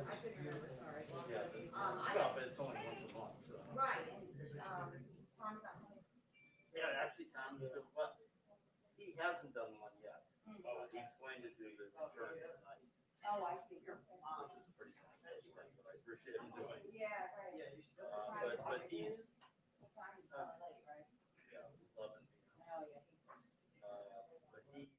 I couldn't remember, sorry. Yeah, well, but it's only once a month, so. Right, and, Tom's not coming. Yeah, actually, Tom's still, but he hasn't done one yet. He's going to do the return tonight, Oh, I see. which is pretty nice, but I appreciate him doing. Yeah, right. But he's, What time is it? Late, right? yeah, loving me. Oh, yeah. But he.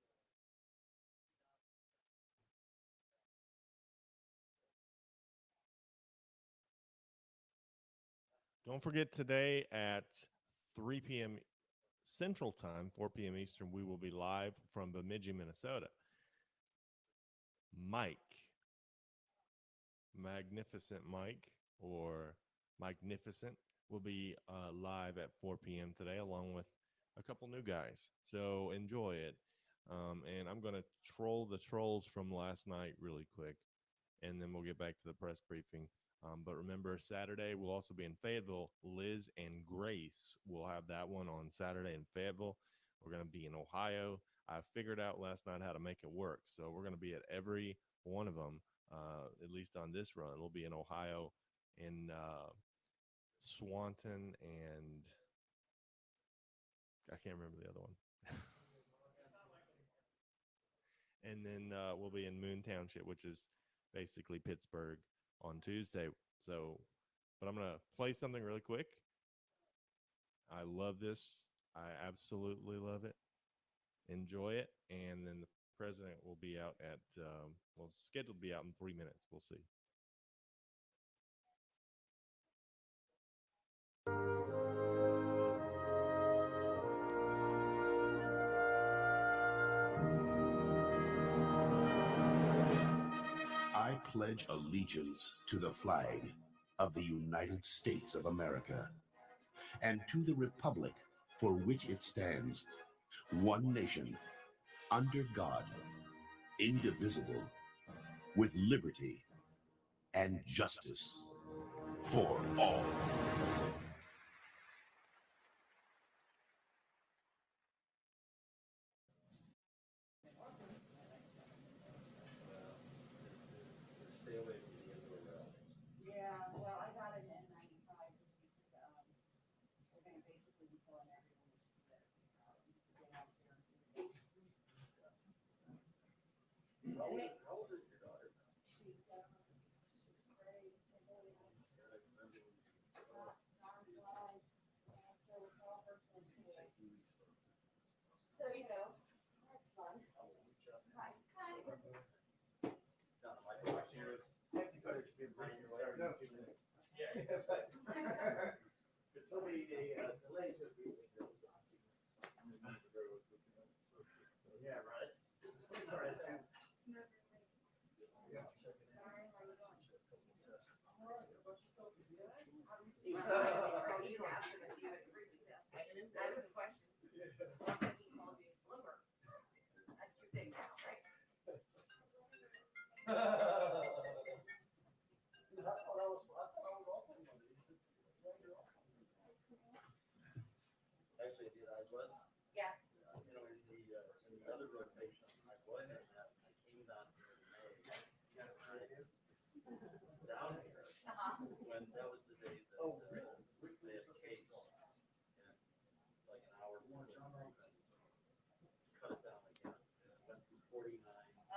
Don't forget today at 3 p.m. Central Time, 4 p.m. Eastern, we will be live from Bemidji, Minnesota. Mike, Magnificent Mike, or Magnificent, will be live at 4 p.m. today, along with a couple new guys. So enjoy it. And I'm going to troll the trolls from last night really quick, and then we'll get back to the press briefing. But remember, Saturday we'll also be in Fayetteville. Liz and Grace will have that one on Saturday in Fayetteville. We're going to be in Ohio. I figured out last night how to make it work. So we're going to be at every one of them, at least on this run. We'll be in Ohio, in Swanton, and I can't remember the other one. And then we'll be in Moon Township, which is basically Pittsburgh, on Tuesday. So, but I'm going to play something really quick. I love this. I absolutely love it. Enjoy it. And then the president will be out at, well, scheduled to be out in 3 minutes. We'll see. I pledge allegiance to the flag of the United States of America and to the republic for which it stands, one nation, under God, indivisible, with liberty and justice for all. Stay away from the indoor rally. Yeah, well, I got it in 95 just because, we're gonna basically be pulling everyone to get out there. How old is your daughter? She's, sixth grade, so really nice. I remember when you Time flies, so it's all virtual school. So, you know, that's fun. Hi. Hi. Done my 5 years. You better be bringing your letter in 2 minutes. Yeah. It took me a delay to be. Yeah, right. Sorry, Sam. Yeah. Sorry, how you doing? You asked him if you had agreed with this. I didn't ask the question. What has he called you? Lumber. That's your thing now, right? Actually, I was. Yeah. You know, in the other rotation, I was in that. I came down here in May. Down here. When that was the day that they had a case. And like an hour before. Cut it down again. Went from 49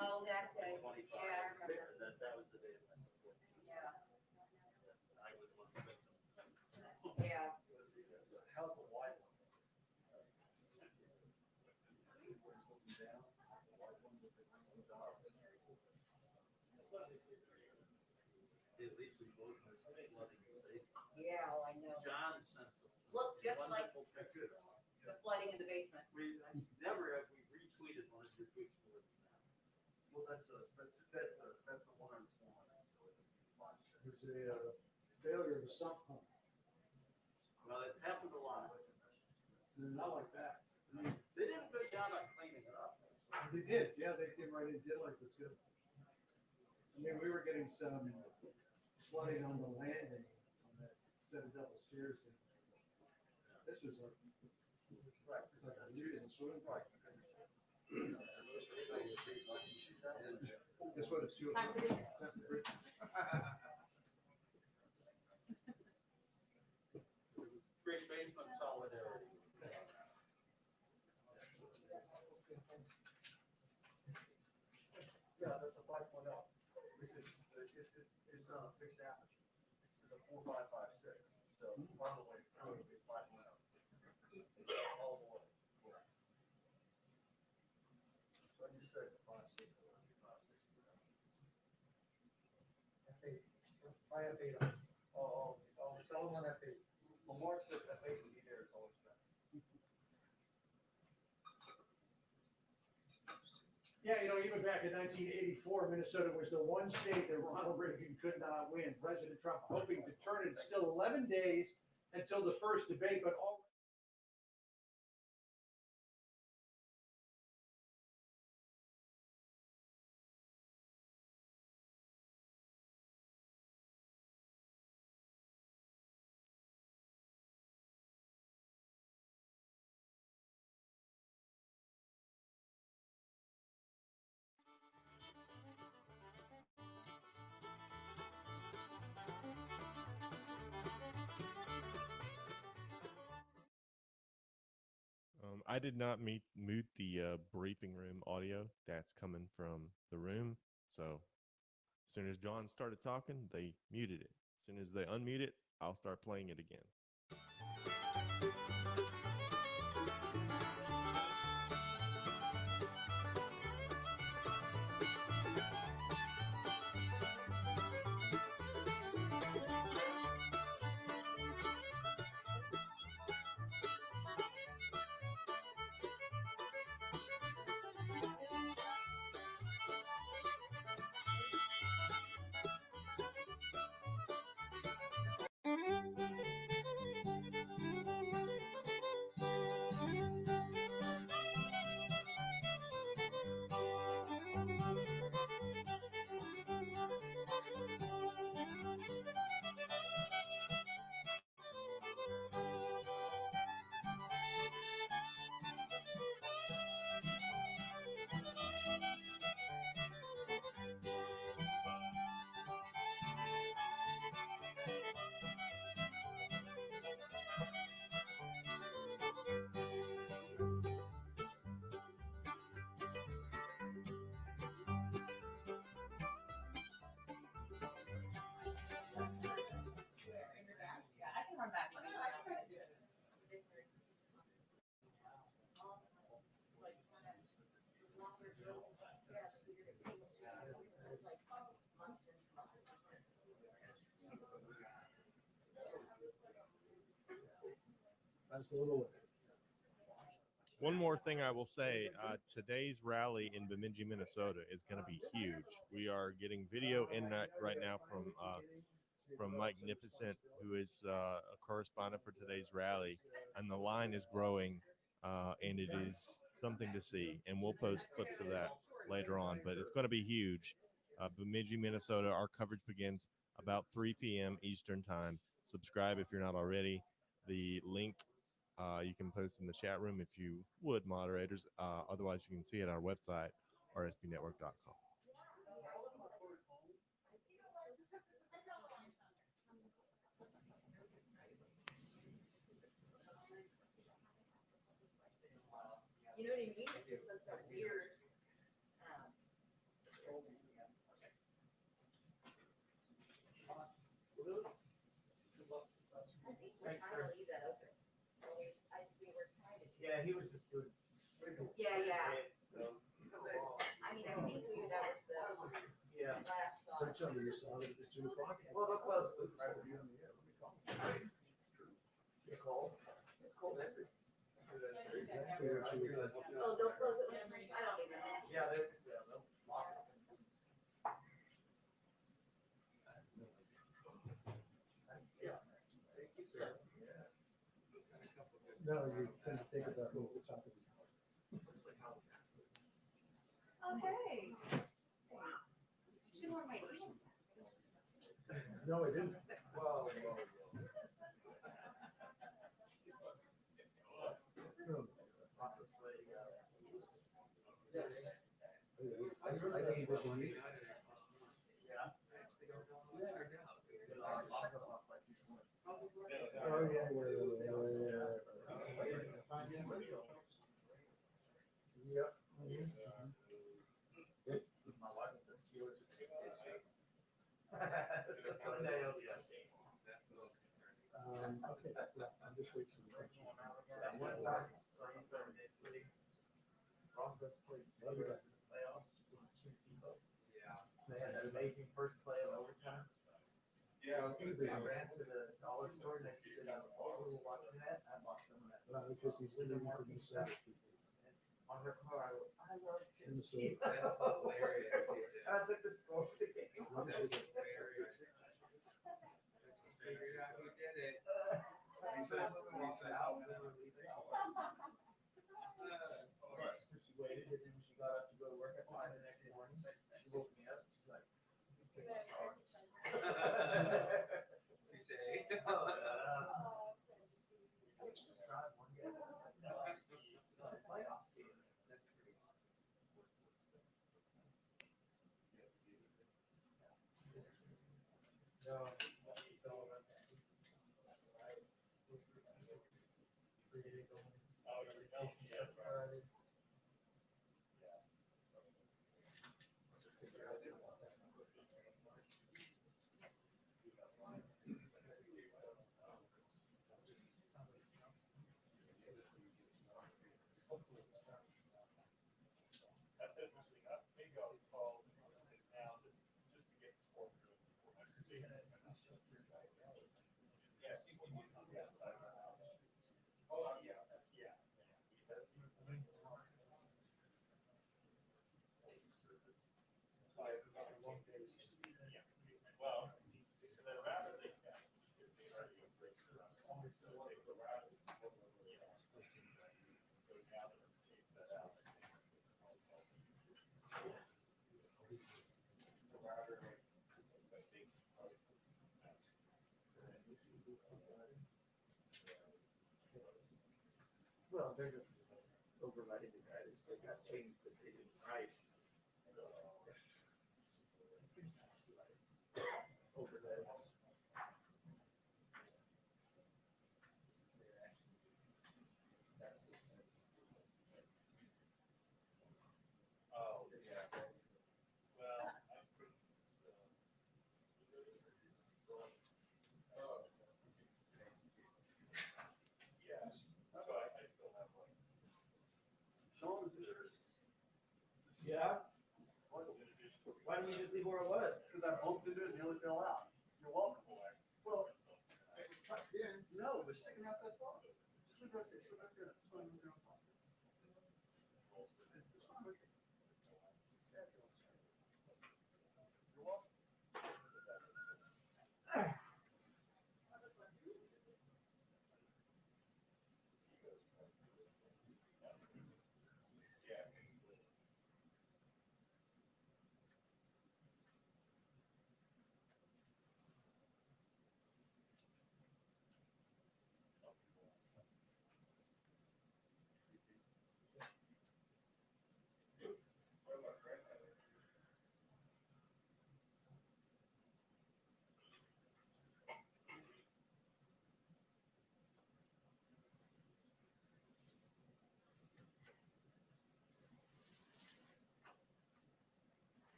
Oh, that to day. 25. Yeah, I remember. And that was the day it went to 14. Yeah. I was one of the victims. Yeah. How's the white one? At least we both know something flooding in the basement. Yeah, oh, I know. John sent a Look, just like wonderful picture. the flooding in the basement. We never have we retweeted one of your tweets more than that. Well, that's the one on the phone. So it's 5 seconds. It's a failure of a sump pump. Well, it's happened a lot. Not like that. I mean, They did a good job on cleaning it up. they did, yeah, they came right in, did like it's good. I mean, we were getting some flooding on the landing on that set of double stairs. This was like a using swimming pool. Right. Guess what, it's 2 Time o'clock. for dinner. Time for dinner. Great basement solidarity. Yeah, that's a 5.0. It's fixed aperture. It's a 4.556. So part of the way through it'll be 5.0. All the way. So I just said 5.6. It'll be 5.6. F8. Try F8. Oh, sell them on F8. Well, Mark said F8 would be there. It's always better. Yeah, even back in 1984, Minnesota was the one state that Ronald Reagan could not win. President Trump hoping to turn it, still 11 days until the first debate, but all. I did not mute the briefing room audio. That's coming from the room. So as soon as John started talking, they muted it. As soon as they unmute it, I'll start playing it again. Yeah, I can run back. That's a little. One more thing I will say, today's rally in Bemidji, Minnesota is going to be huge. We are getting video in that right now from Magnificent, who is a correspondent for today's rally, and the line is growing, and it is something to see. And we'll post clips of that later on, but it's going to be huge. Bemidji, Minnesota, our coverage begins about 3 p.m. Eastern time. Subscribe if you're not already. The link you can post in the chat room if you would, moderators. Otherwise, you can see it on our website, rspnetwork.com. You know what I mean? It's just like that weird. I think we're trying to leave that open. We were trying to. Yeah, he was just good. Yeah. So, I mean, I think that was the yeah. last So thought. tell me, it's 2 o'clock. Well, they'll close it right with you on the air. Let me call. You call? It's cold every. Oh, they'll close it. I don't even know. Yeah, they'll lock it. Yeah. Thank you, sir. Yeah. No, you tend to think about who at the top of the hour. Oh, hey. Should wear my earrings. No, I didn't. Whoa. No. Yes. I think he did one. Oh, yeah, yeah. Yep. My wife is a Steelers fan. So someday it'll be okay. Okay, yeah, I'm just waiting for the question. At one time, Broncos played Steelers in the playoffs. Yeah. They had that amazing first play of overtime. Yeah, I ran to the dollar store next to the bar, we were watching that, I bought some of that. because he's Linda living for Martin himself. stuff. On her car, I love Minnesota. That's hilarious. And I took the score to the game. Figured out who did it. So we walked out, and we were leaving. So she waited, and then she got up to go to work at 5 the next morning. She woke me up, she's like, Touche. just drive one game. Playoff game. That's pretty awesome. Well, they're just overriding the guidance. They got changed, but they didn't write. Overlay. Oh, yeah. Well, I suppose, yeah, so I still have like. Sean, is this? Yeah? Why didn't you just leave where it was? Because I bumped into it and nearly fell out. You're welcome. Well, it was tucked in. No, it was sticking out that far. Just leave it right there, sit right there. That's fine. It's fine. Okay. You're welcome.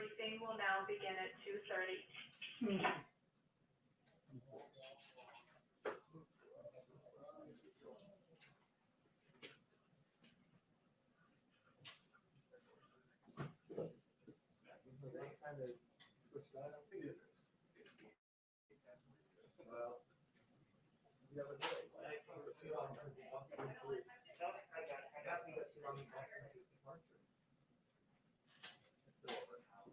briefing will now begin at 2:30. The last time they switched that, I think it is. Well, the other day, I saw the two on because he wants to do it. I got the issue on the departure. It's still over an hour.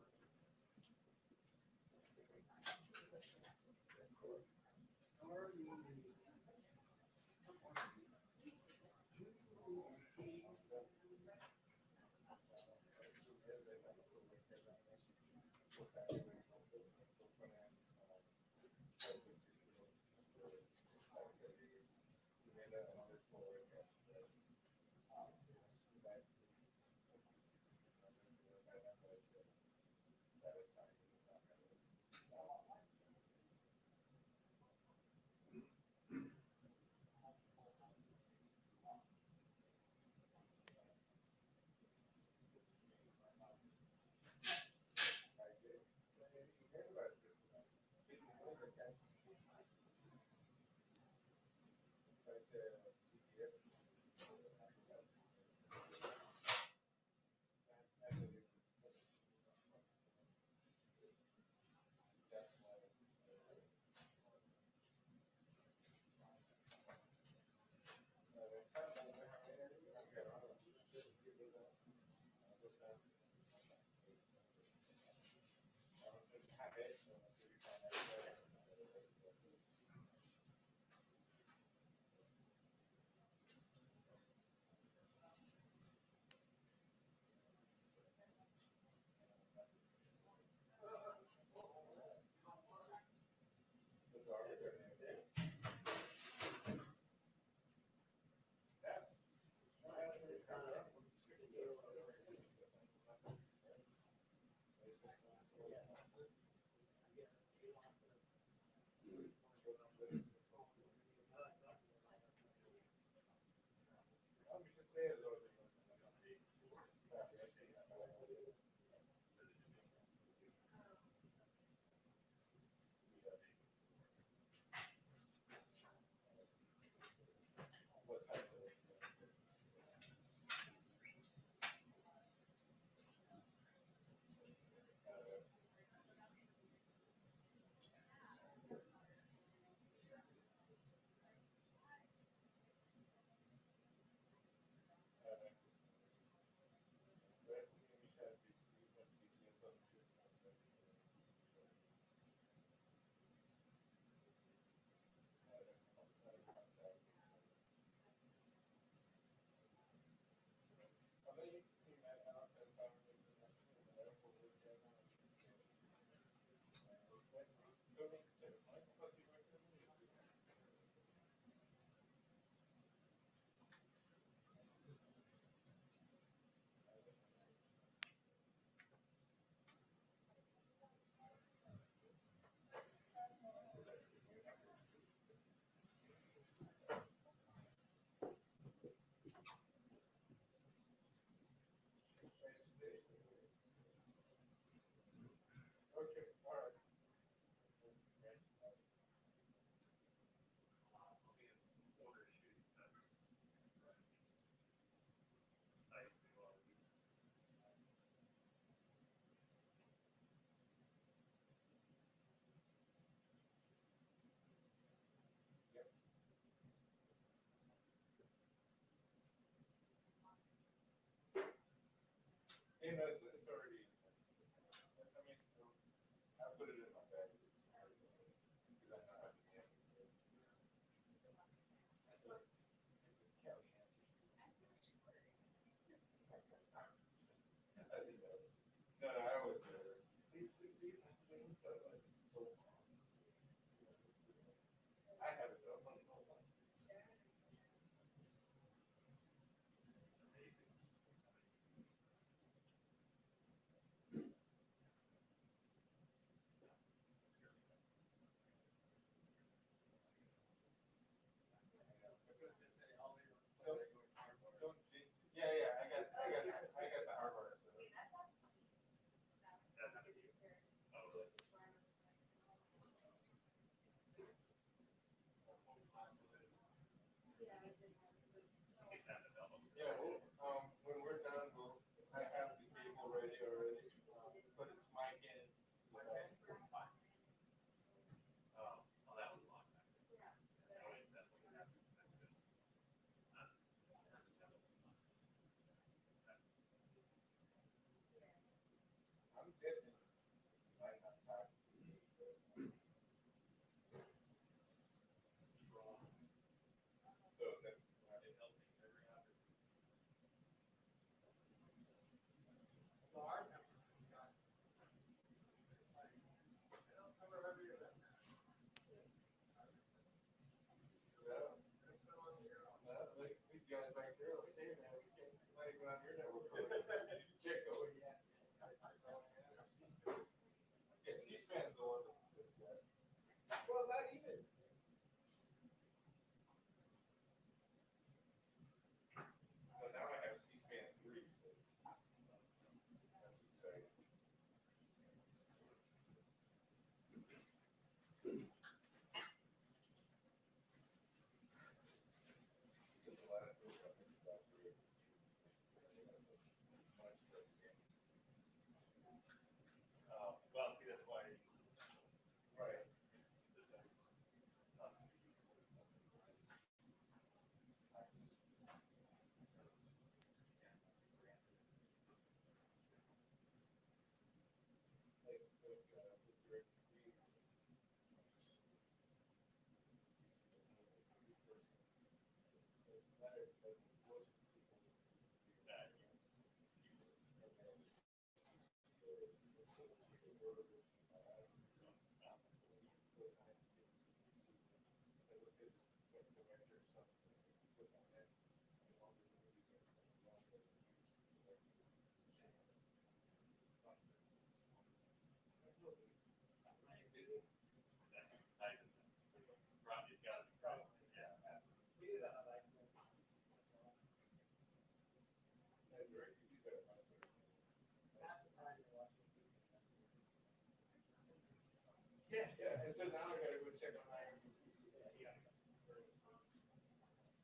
You know, it's already, I mean, I put it in my bag. Because I know how to handle it. So, this county answers. I didn't know. No, I always do. These things, but like, so long. I have it up on the whole line. Amazing. Yeah, well, when we're done, I have the cable ready already, but it's mic in. I'm guessing you might not talk. So that's not it helping every other. Like these guys back there will stay there. We can't, it's not even on your network. Check over yet. Yeah, C-SPAN's the one that does that. Well, not even. So now I have C-SPAN 3. That's exciting. There's a lot of things I think about here. Well, see, that's why. Right. Robbie's got it. Yeah. Yeah, yeah, and so now I gotta go check on my.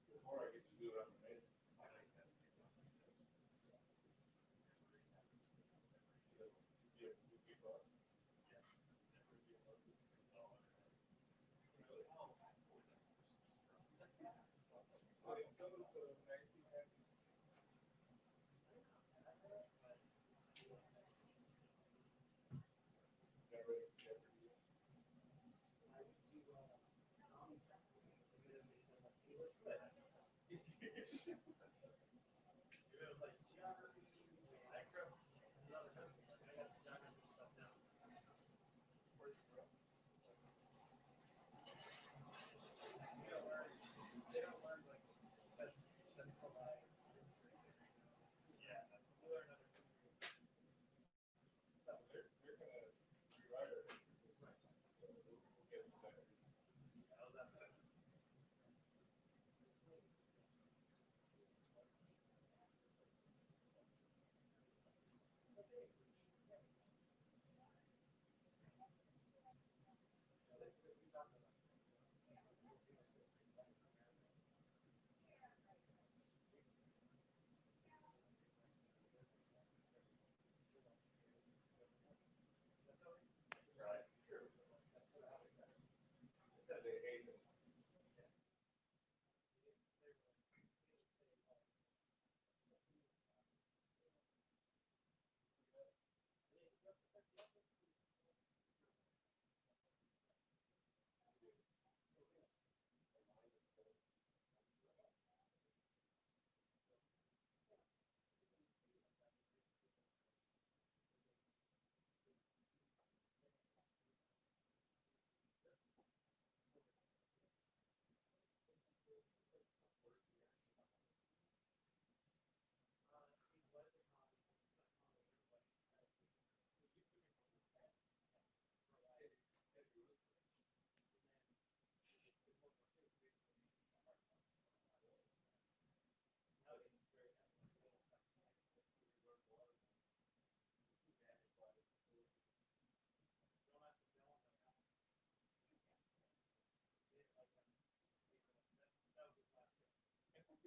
Before I get to do it on the main.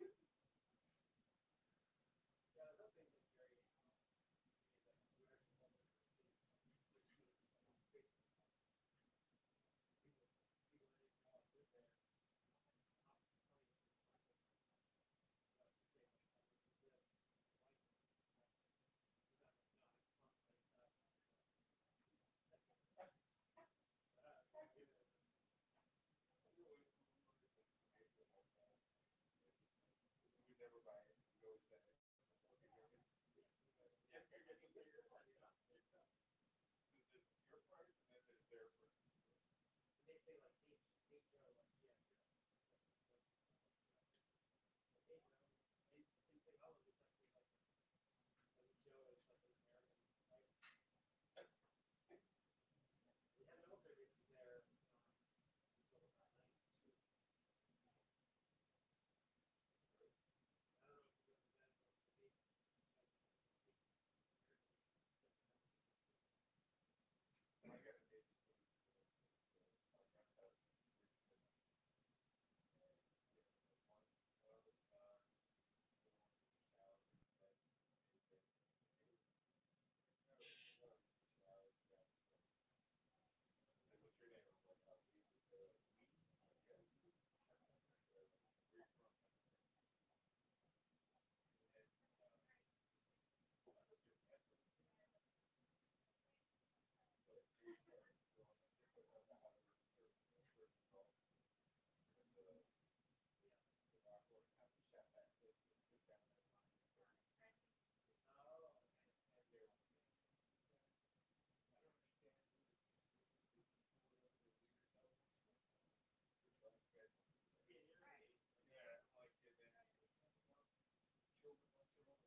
Yeah, I don't think it's very. We never buy it. We always send it. Yeah, you're getting bigger. Is it your price and then it's their price? They say like eight like yeah. They say all of it's actually like Joe is like an American like we had military bases there until about 92. I don't know if you ever been to the beach. I got a date. Our friend has what's your name? I'm like, yeah, like and then killed a bunch of them.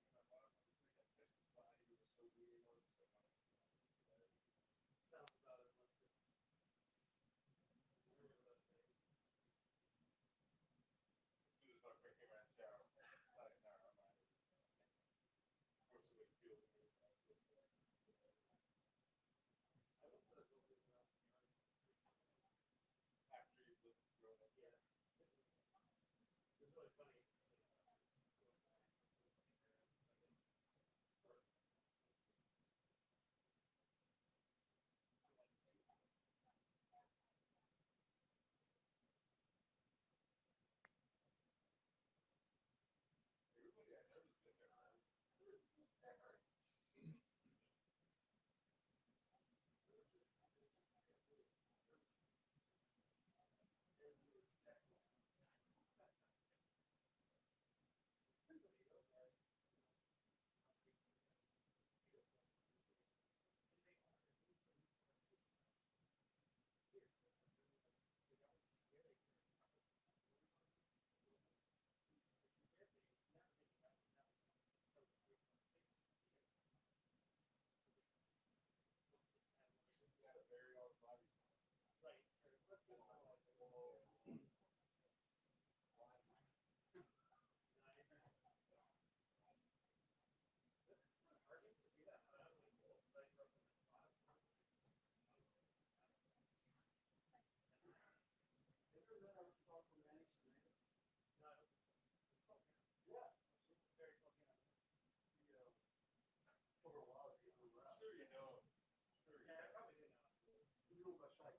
And my mom, this was why it was so weird. So Sounds about it must have. Remember those days. as soon as my friend came out of the shower, I decided, no, I'm not. Of course, it would feel weird. I went to the building around the yard. After you've lived through it. Yeah. It was really funny. Everybody I know has been there. Yeah, bury all the bodies. Right. Let's get my life. Over a while, you know, Sure you know. Sure you Yeah, I know. probably did know. you know about Shai,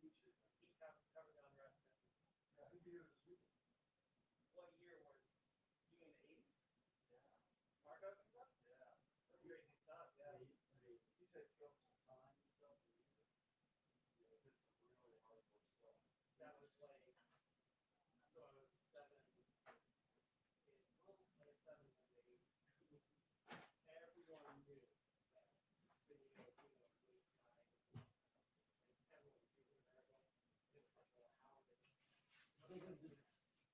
you should. He's covered down the rest. Yeah, he'd be here this weekend. What year was you in the 80s? Yeah. Marcos and stuff? Yeah. That's crazy stuff. Yeah, he said he up some time and stuff, and he did some really hardcore stuff. That was like, so I was 7, like 7 and 8. Everyone knew that video, police guy, everyone knew in America. It was like, well, how did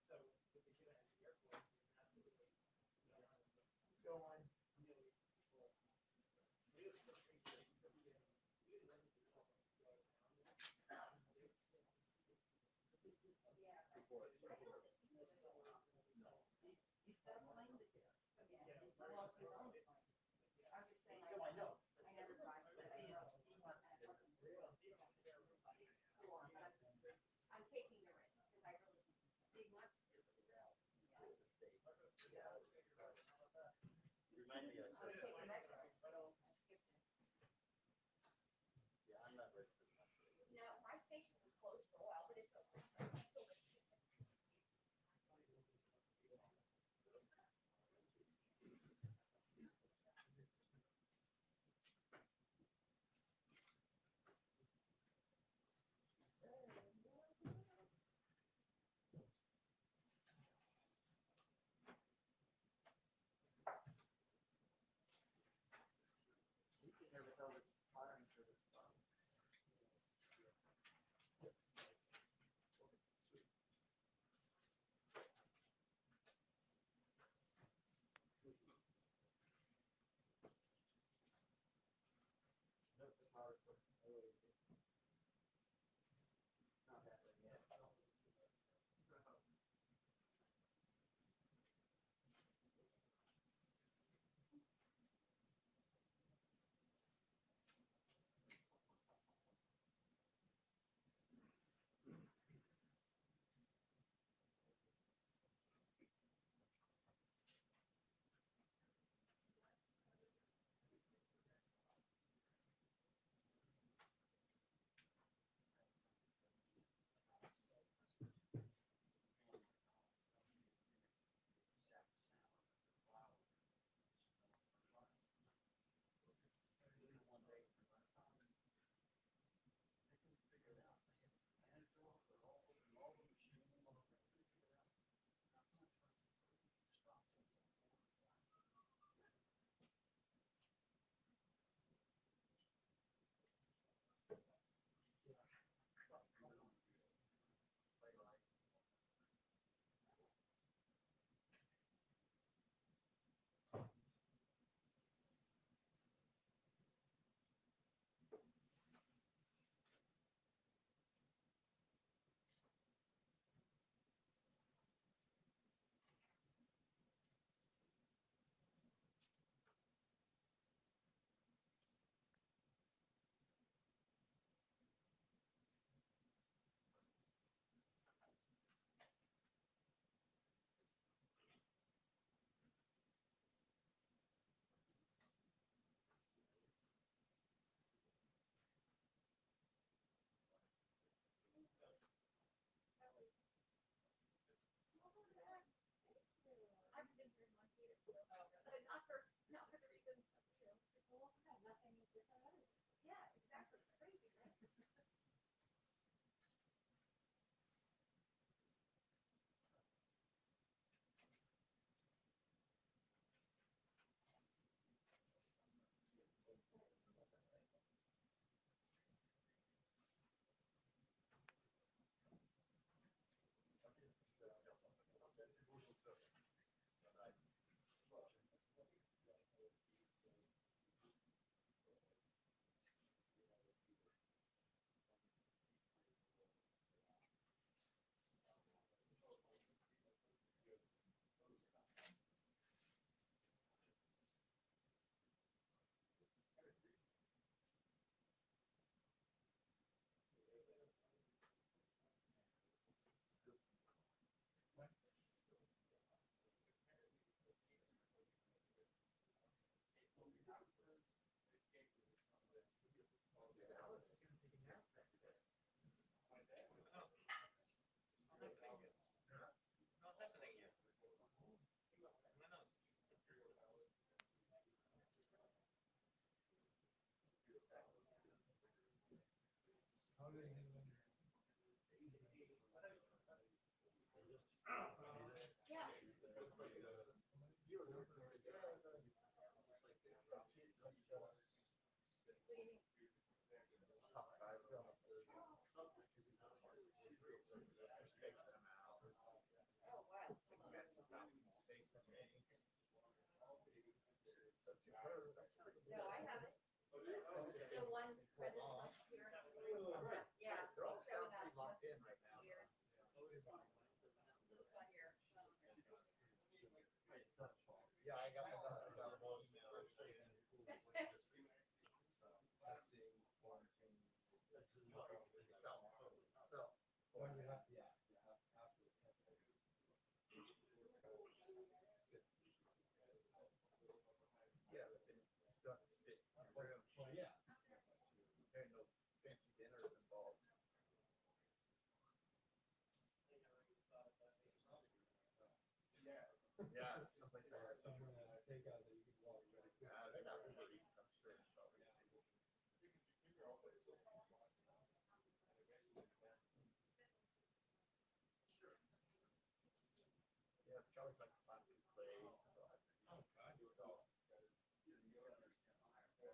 so when they get out of the airport, it's absolutely Go on. million people. It was so crazy. We didn't run into people go around. Yeah. Before it. He's got a plane to do. Yeah. Well, it's his own plane. I'm just saying, No, I know. I never drive, but I know. I'm taking the risk, because I really, he wants to do it. Not for the reason, people have nothing different other. Yeah, exactly. It's crazy, right? Yeah. Oh, wow. No, I haven't. The one president last year. Yeah. They're all showing sound pretty up. locked in right now. Weird. Little fun here. Yeah, I got about those. Testing, quarantine. So, when you have, yeah, you have after the testing. Yeah, but then you don't have to sit in your room. Well, yeah. There ain't no fancy dinners involved. Yeah, someplace that has somewhere that takeout that you can walk really quick. Yeah, they got Uber Eats, I'm sure. Yeah, Charlie's like to find a good place. Oh, God. So,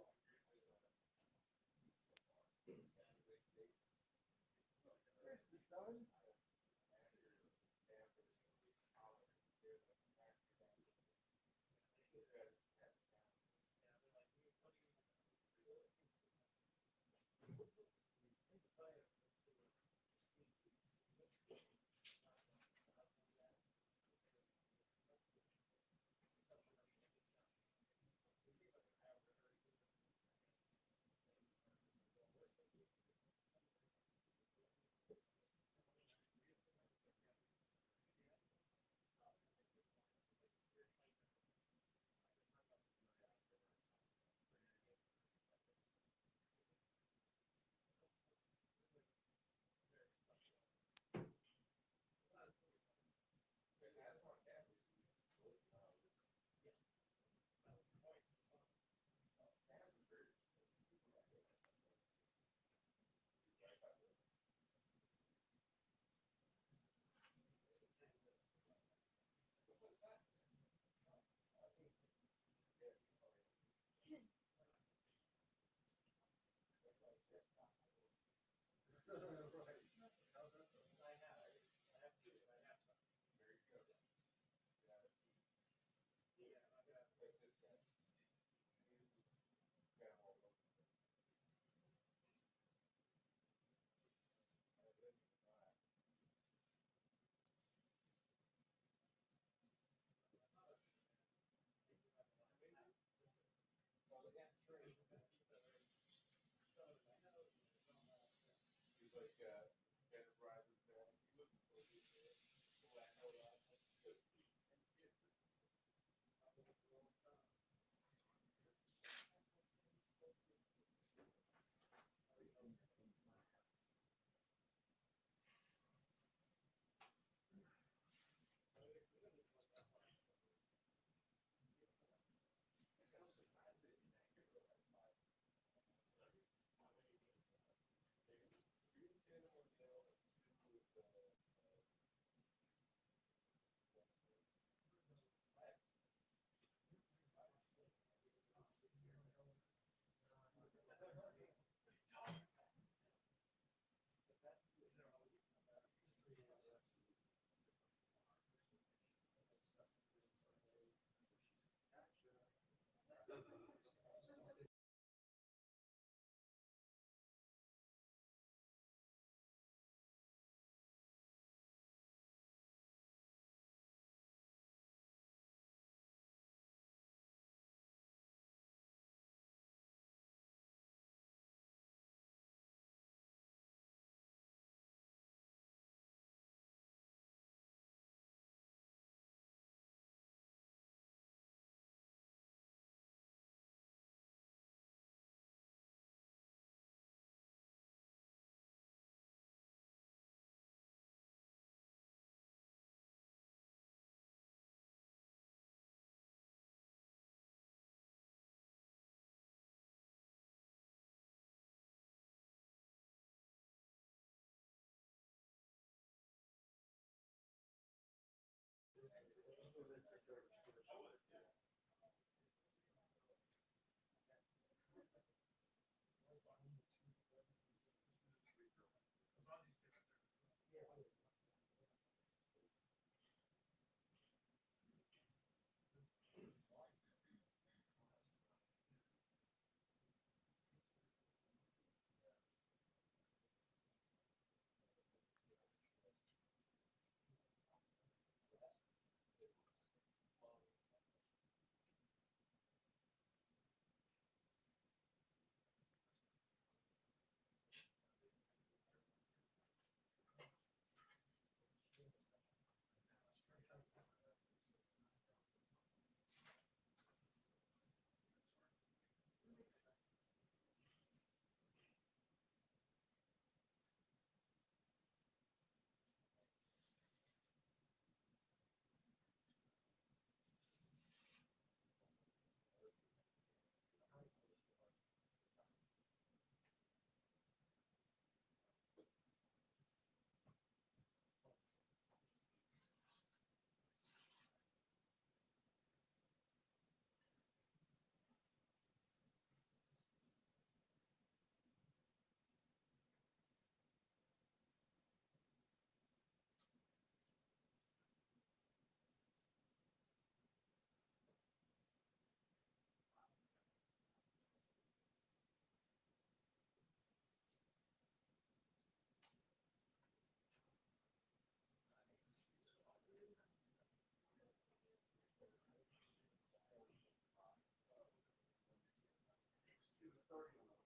starting on the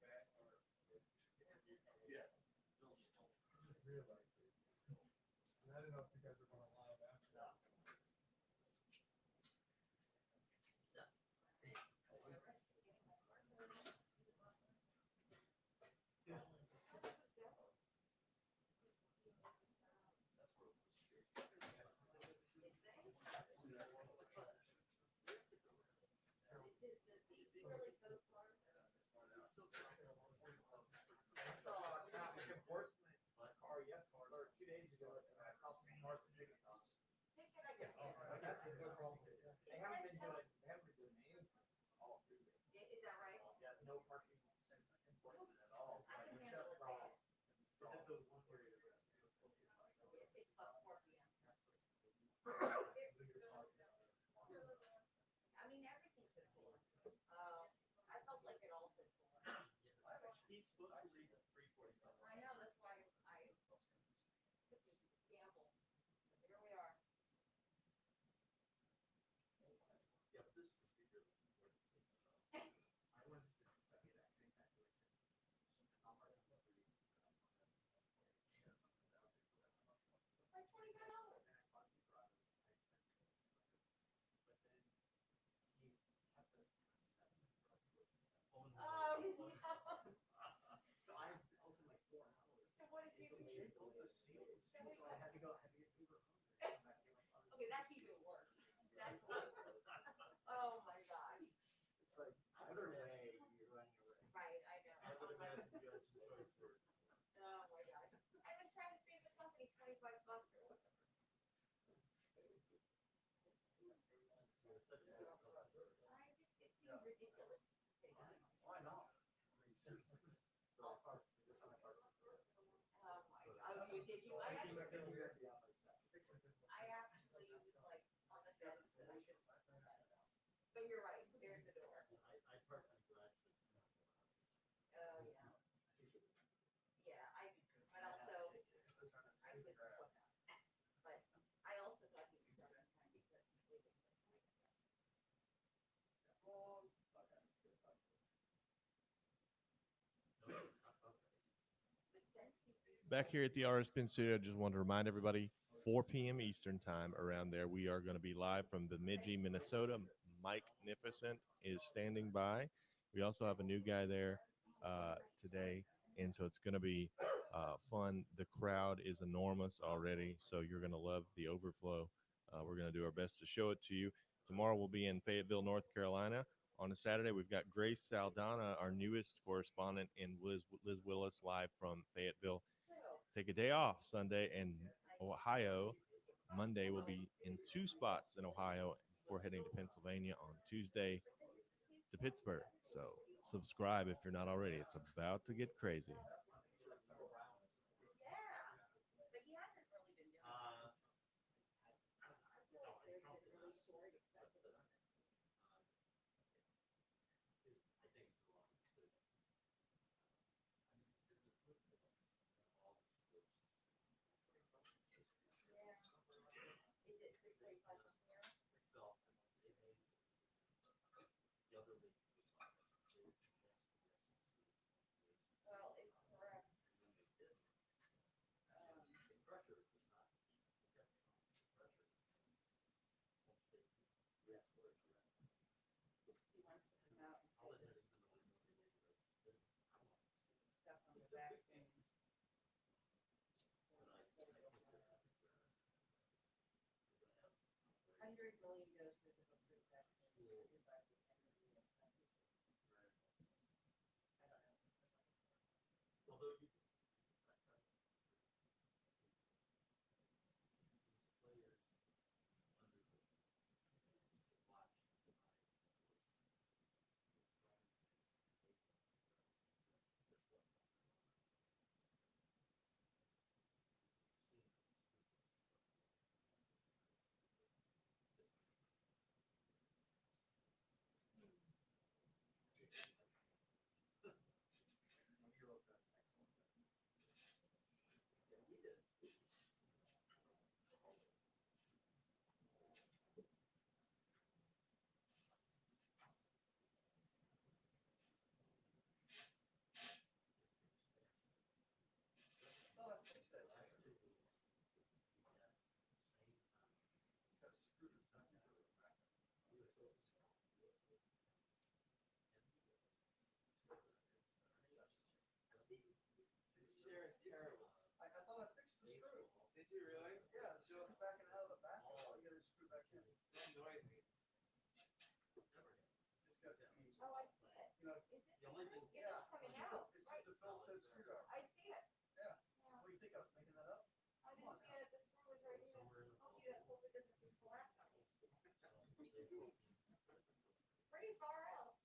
That or, Yeah. I just realized it. And I didn't know if you guys were going live after that. I saw traffic enforcement car yesterday, or 2 days ago, and I saw some cars with tickets on. That's a good problem. They haven't been doing anything all through this. Is that right? Yeah, no parking enforcement at all. I Like, can we handle just saw. that. Is it the one where you're? It's about 4 p.m. I mean, everything's been cool. I felt like it all been cool. He's supposed to leave at 3:45. I know, that's why I gamble. Here we are. Yeah, but this is really important. I once did the second acting calculation. How much is it? Like $25. And I thought he brought it expensive. But then he kept us at 7. Oh, no. So I was in like 4 hours. So what did you Until do? they built the seals. So I had to get Uber home. And come back here like, Okay, that's even worse. That's way worse. Oh, my gosh. It's like, other day, you're running away. Right, I know. I would imagine you guys some choice words. Oh, my gosh. I was trying to save the company $25 or whatever. I just, it seems ridiculous. Why not? I mean, seriously. So I parked, this time I parked. Oh, my God. Oh, you did, you, I I came back in actually, here at the office. I actually was like on the fence and I just, but you're right, there's the door. I parked in the garage. Oh, yeah. Yeah, I do too, but also, I could slow down. But I also thought he was done on time because he waited for time. Oh, but since he. Back here at the RS Spin Studio, just wanted to remind everybody 4 p.m. Eastern time around there. We are going to be live from Bemidji, Minnesota. Mike Nificent is standing by. We also have a new guy there today, and so it's going to be fun. The crowd is enormous already, so you're going to love the overflow. We're going to do our best to show it to you. Tomorrow we'll be in Fayetteville, North Carolina. On a Saturday, we've got Grace Saldana, our newest correspondent, and Liz Willis live from Fayetteville. Take a day off Sunday, and Ohio. Monday will be in 2 spots in Ohio before heading to Pennsylvania on Tuesday to Pittsburgh. So subscribe if you're not already. It's about to get crazy. Yeah, but he hasn't really been doing it. I feel like there's been really short except for honest. I think it's the wrong decision. Is it 3:45 from here? Itself, the other league. Well, it's correct. Pressure is not pressure. Yes, where it's at. He wants to come out and All say it this is stuff on the back thing. Hundred million doses of approved vaccine distributed by the end of the year. although you players under the watch too, really? Yeah, so it's backing out of the back. All you gotta screw back in. It's noisy. Just got that. Oh, I see it. You know, Is it? The only thing- It is coming out, it's right? just a Phillips head screwdriver. I see it. Yeah. Yeah. What do you think I was making that up? I didn't see it. The screw was right here. Hope it doesn't just collapse on me. Pretty far out.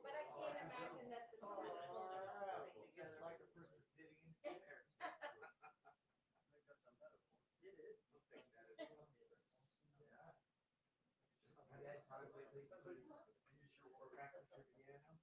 But I can't imagine that the screw is holding us holding Just together. like a person sitting in there. I think that's a metaphor. It is. I think that is what it is. Yeah. Yes, I would think so. Use your war record for piano.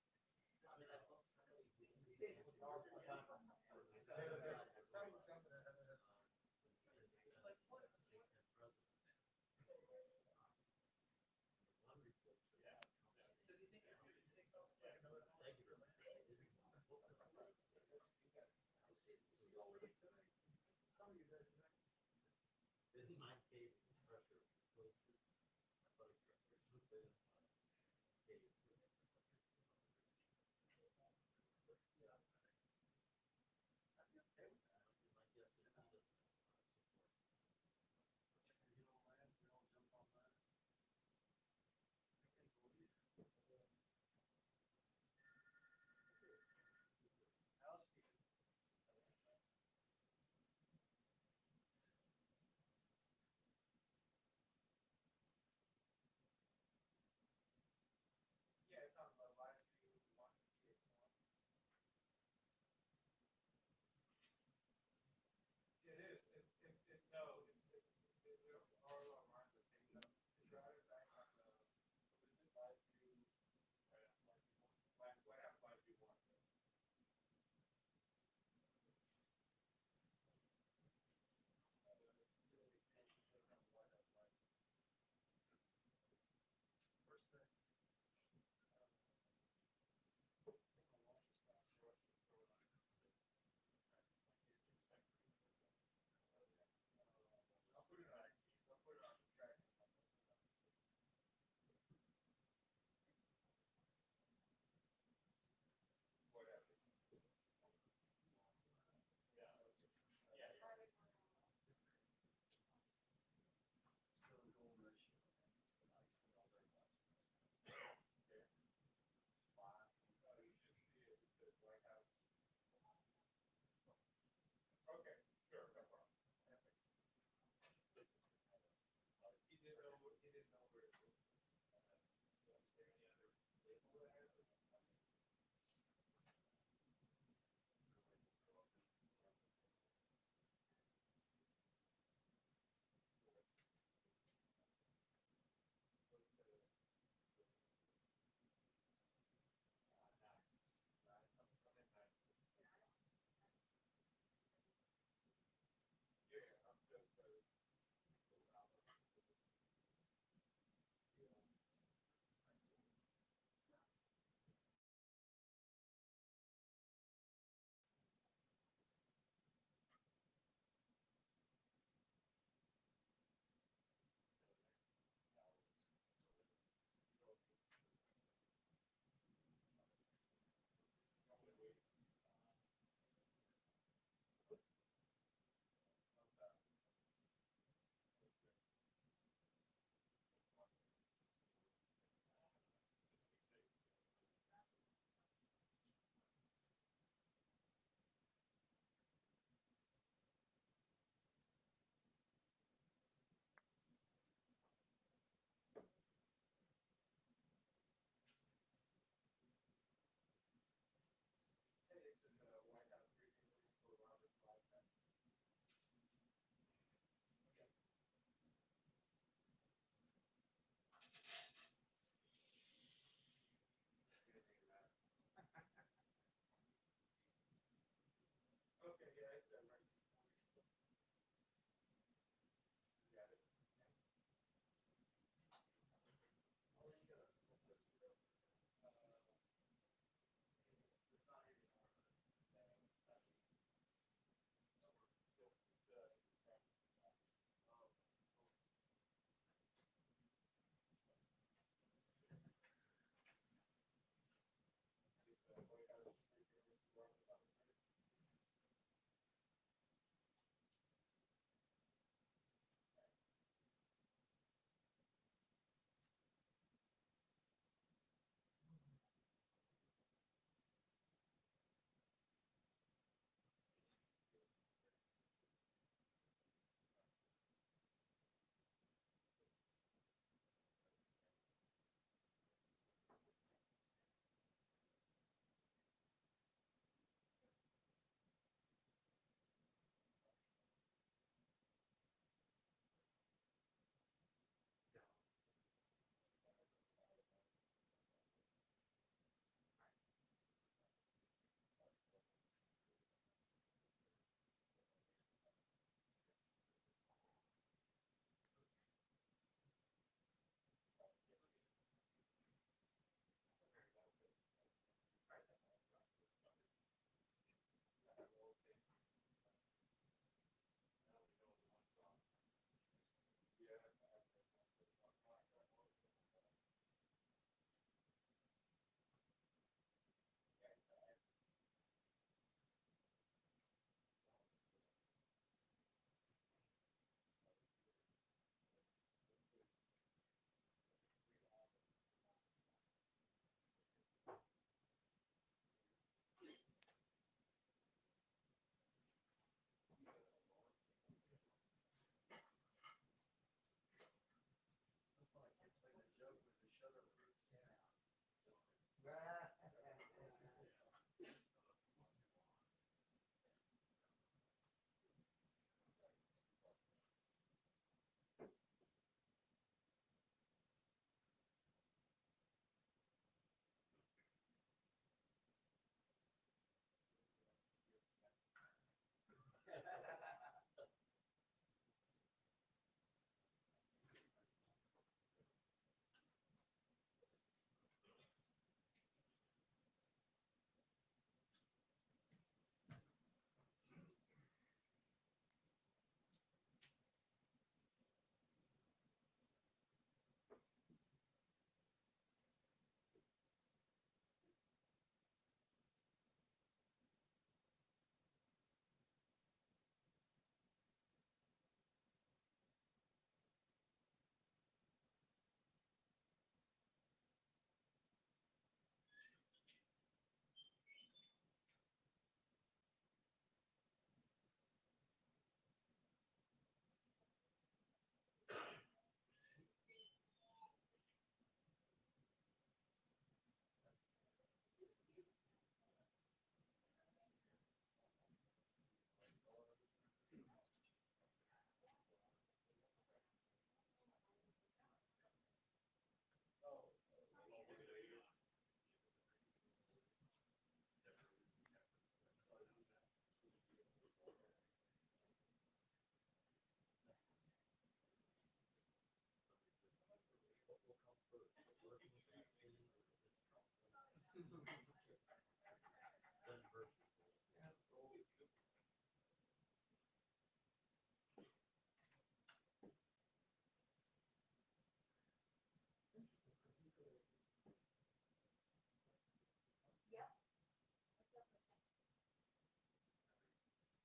Yep.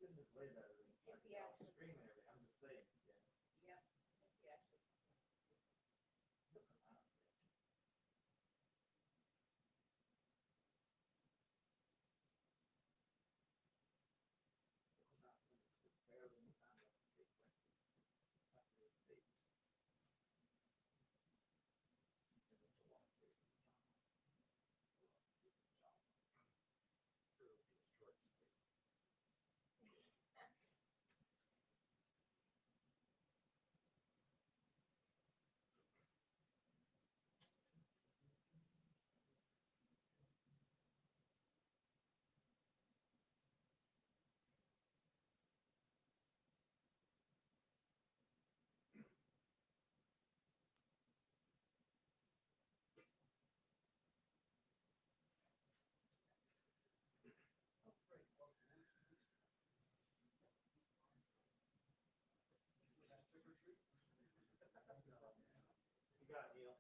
This is way better than If you actually, streaming everything. I'm just saying. Yeah. yep, if you actually. You got it, Neil.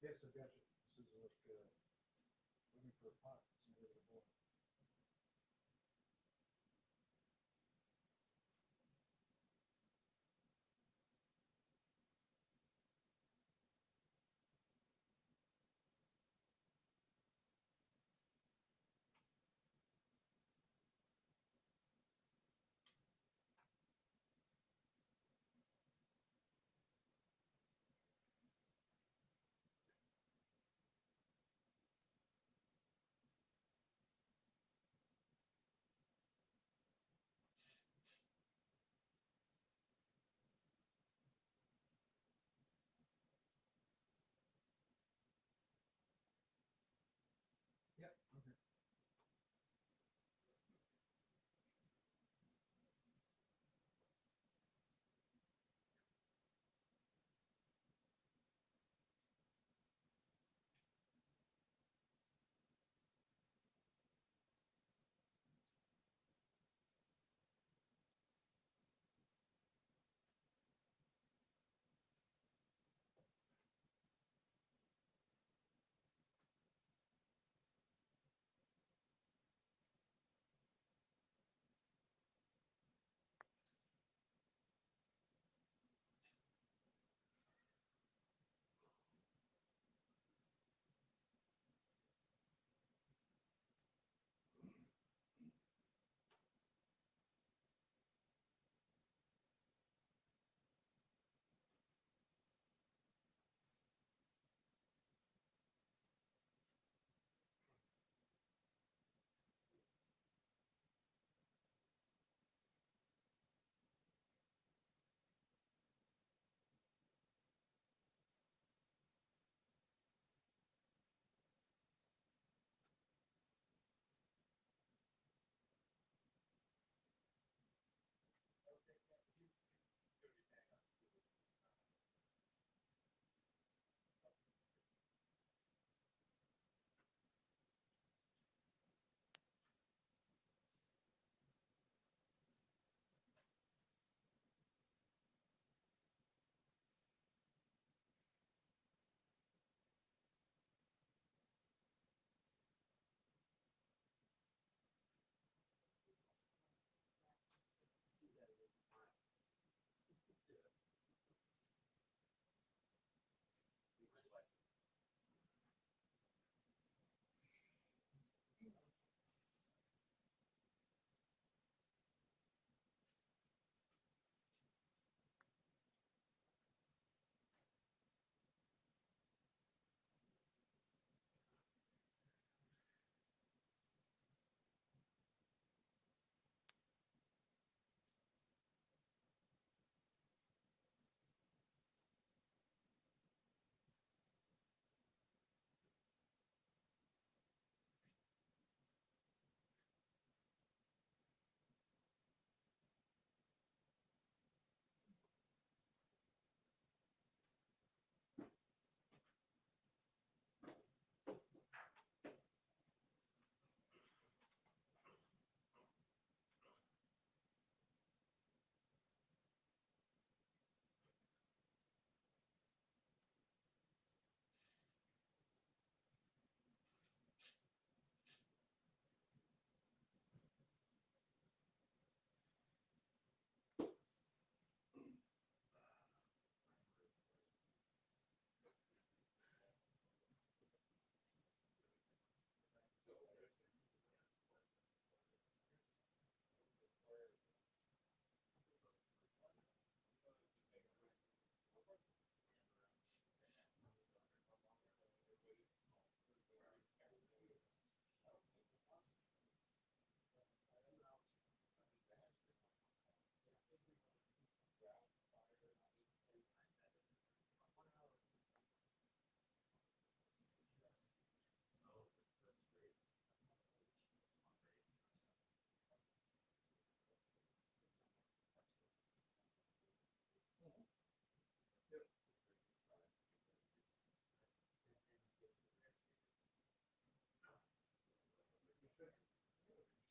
Yes, I got you. This is like, looking for a pot, somewhere to boil.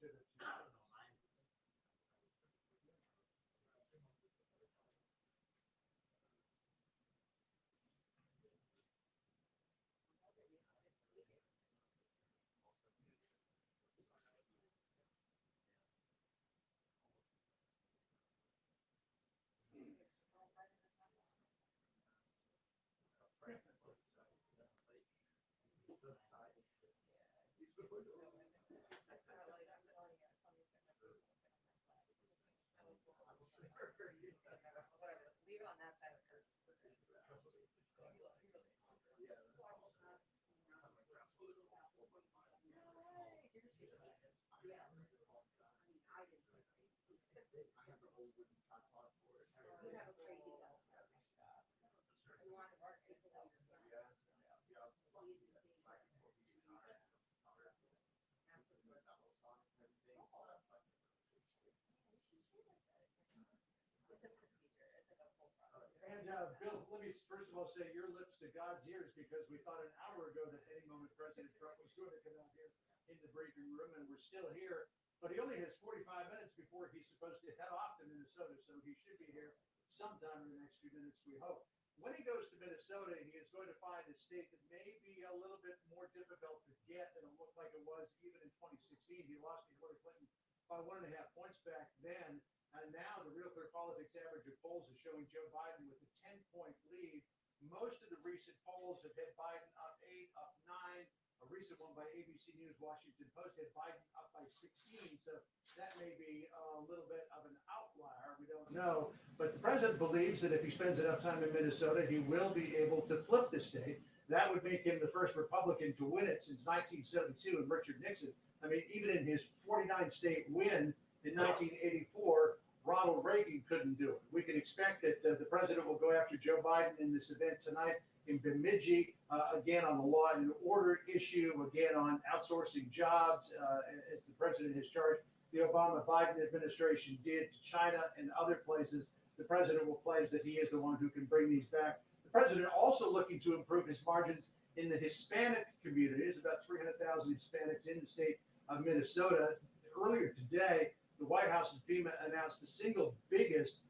exhibit. Leave it on that side of the curtain. You have a crazy dog. You want to work it, so it's a procedure. It's like a full process. And Bill, let me first of all say your lips to God's ears, because we thought an hour ago that any moment President Trump was going to come out here in the briefing room, and we're still here. But he only has 45 minutes before he's supposed to head off to Minnesota, so he should be here sometime in the next few minutes, we hope. When he goes to Minnesota, he is going to find a state that may be a little bit more difficult to get than it looked like it was even in 2016. He lost to Hillary Clinton by 1.5 points back then. And now the Real Clear Politics average of polls is showing Joe Biden with a 10-point lead. Most of the recent polls have had Biden up 8, up 9. A recent one by ABC News Washington Post had Biden up by 16. So that may be a little bit of an outlier. We don't know. But the president believes that if he spends enough time in Minnesota, he will be able to flip the state. That would make him the first Republican to win it since 1972 and Richard Nixon. I mean, even in his 49-state win in 1984, Ronald Reagan couldn't do it. We can expect that the president will go after Joe Biden in this event tonight in Bemidji, again on the law and order issue, again on outsourcing jobs, as the president has charged the Obama-Biden administration did to China and other places. The president will pledge that he is the one who can bring these back. The president also looking to improve his margins in the Hispanic community. There's about 300,000 Hispanics in the state of Minnesota. Earlier today, the White House and FEMA announced the single biggest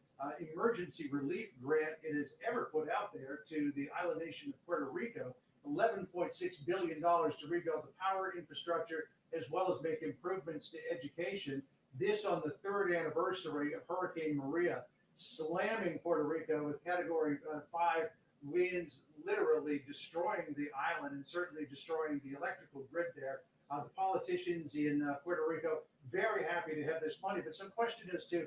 emergency relief grant it has ever put out there to the island nation of Puerto Rico, $11.6 billion to rebuild the power infrastructure as well as make improvements to education. This on the 3rd anniversary of Hurricane Maria, slamming Puerto Rico with Category 5 winds, literally destroying the island and certainly destroying the electrical grid there. The politicians in Puerto Rico very happy to have this money, but some question as to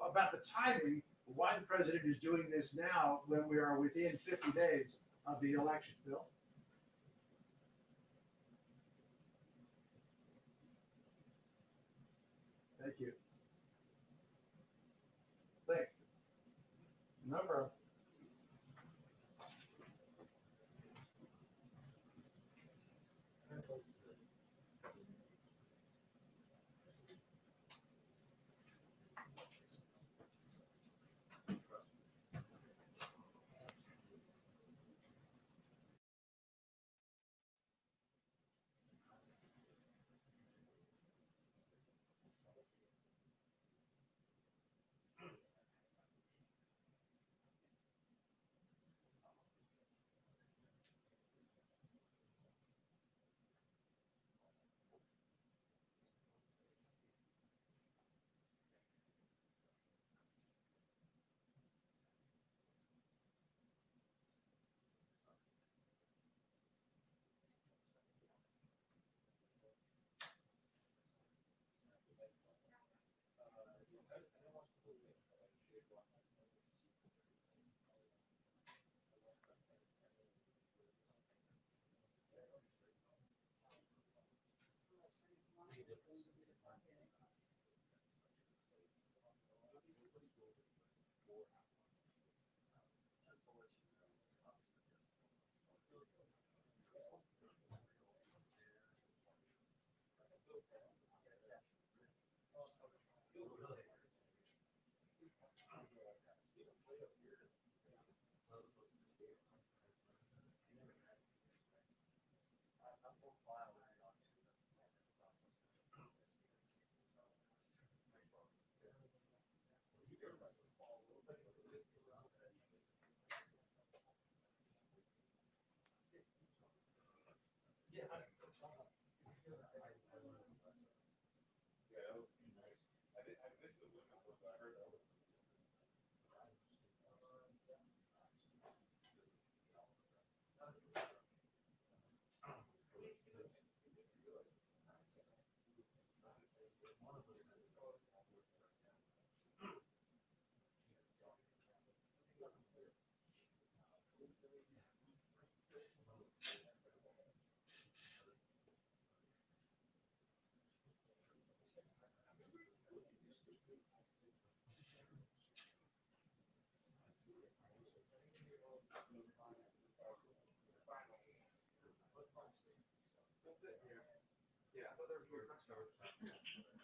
about the timing, why the president is doing this now when we are within 50 days of the election. Bill? Thank you. Thanks. No problem.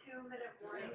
2-minute warning.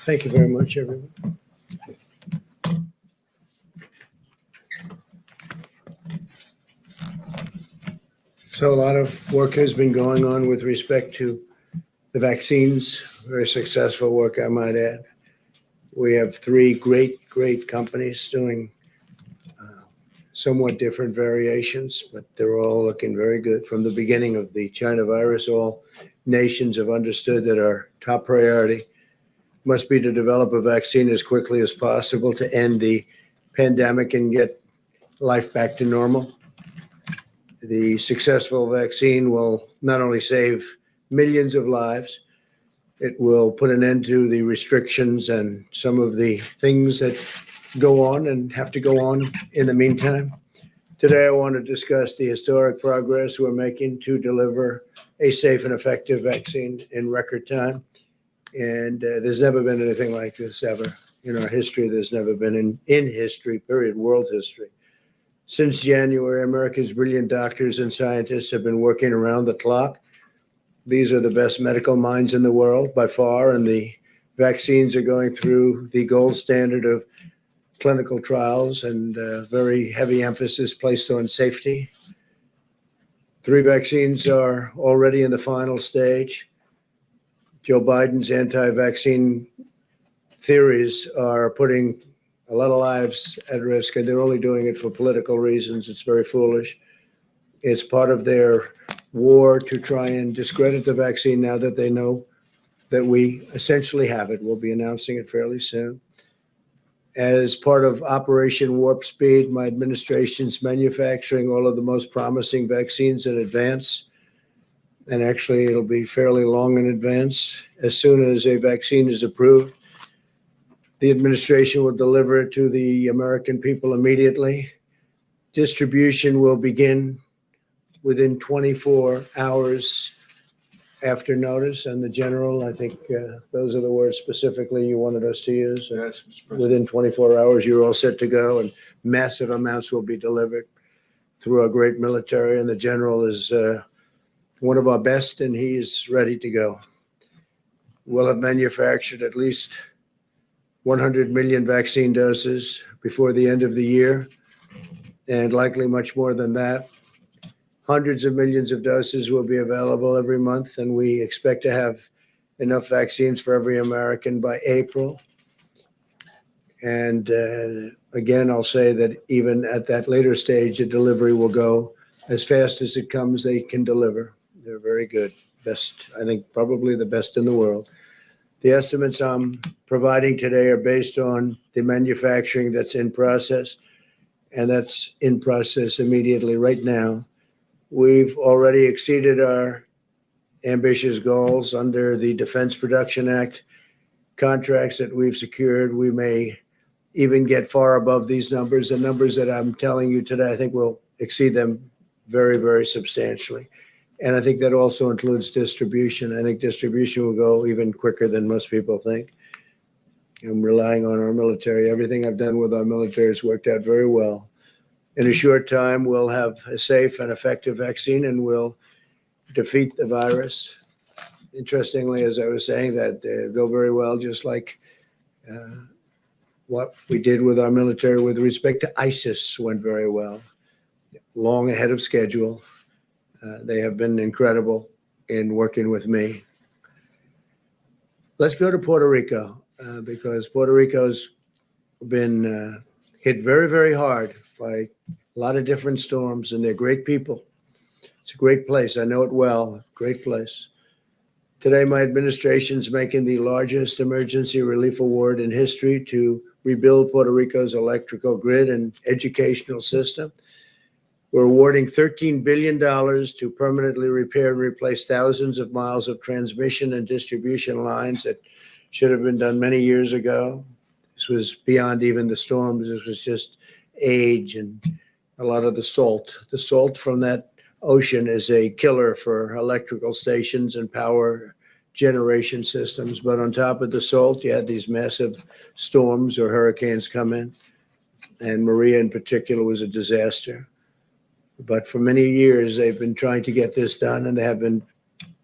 Thank you very much, everyone. So a lot of work has been going on with respect to the vaccines, very successful work, I might add. We have three great companies doing somewhat different variations, but they're all looking very good. From the beginning of the China virus, all nations have understood that our top priority must be to develop a vaccine as quickly as possible to end the pandemic and get life back to normal. The successful vaccine will not only save millions of lives, it will put an end to the restrictions and some of the things that go on and have to go on in the meantime. Today, I want to discuss the historic progress we're making to deliver a safe and effective vaccine in record time. And there's never been anything like this ever in our history. There's never been in history, period, world history. Since January, America's brilliant doctors and scientists have been working around the clock. These are the best medical minds in the world by far, and the Vaccines are going through the gold standard of clinical trials and very heavy emphasis placed on safety. 3 vaccines are already in the final stage. Joe Biden's anti-vaccine theories are putting a lot of lives at risk, and they're only doing it for political reasons. It's very foolish. It's part of their war to try and discredit the vaccine now that they know that we essentially have it. We'll be announcing it fairly soon. As part of Operation Warp Speed, my administration's manufacturing all of the most promising vaccines in advance. And actually, it'll be fairly long in advance. As soon as a vaccine is approved, the administration will deliver it to the American people immediately. Distribution will begin within 24 hours after notice. And the general, I think those are the words specifically you wanted us to use. Yes, Mr. President. Within 24 hours, you're all set to go, and massive amounts will be delivered through our great military. And the general is one of our best, and he is ready to go. We'll have manufactured at least 100 million vaccine doses before the end of the year, and likely much more than that. Hundreds of millions of doses will be available every month, and we expect to have enough vaccines for every American by April. And again, I'll say that even at that later stage, the delivery will go as fast as it comes. They can deliver. They're very good. Best, I think, probably the best in the world. The estimates I'm providing today are based on the manufacturing that's in process, and that's in process immediately right now. We've already exceeded our ambitious goals under the Defense Production Act contracts that we've secured. We may even get far above these numbers. The numbers that I'm telling you today, I think we'll exceed them very, very substantially. And I think that also includes distribution. I think distribution will go even quicker than most people think. I'm relying on our military. Everything I've done with our military has worked out very well. In a short time, we'll have a safe and effective vaccine, and we'll defeat the virus. Interestingly, as I was saying, that go very well, just like what we did with our military with respect to ISIS went very well, long ahead of schedule. They have been incredible in working with me. Let's go to Puerto Rico, because Puerto Rico's been hit very, very hard by a lot of different storms, and they're great people. It's a great place. I know it well. Great place. Today, my administration's making the largest emergency relief award in history to rebuild Puerto Rico's electrical grid and educational system. We're awarding $13 billion to permanently repair and replace thousands of miles of transmission and distribution lines that should have been done many years ago. This was beyond even the storms. This was just age and a lot of the salt. The salt from that ocean is a killer for electrical stations and power generation systems. But on top of the salt, you had these massive storms or hurricanes come in. And Maria in particular was a disaster. But for many years, they've been trying to get this done, and they have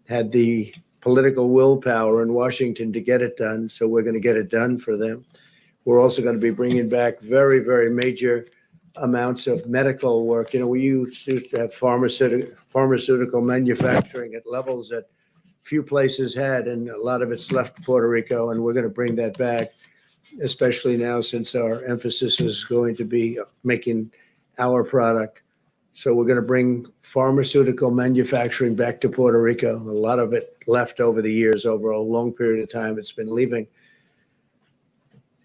had the political willpower in Washington to get it done. So we're going to get it done for them. We're also going to be bringing back very, very major amounts of medical work. You know, we used to have pharmaceutical manufacturing at levels that few places had, and a lot of it's left Puerto Rico, and we're going to bring that back, especially now since our emphasis is going to be making our product. So we're going to bring pharmaceutical manufacturing back to Puerto Rico. A lot of it left over the years, over a long period of time. It's been leaving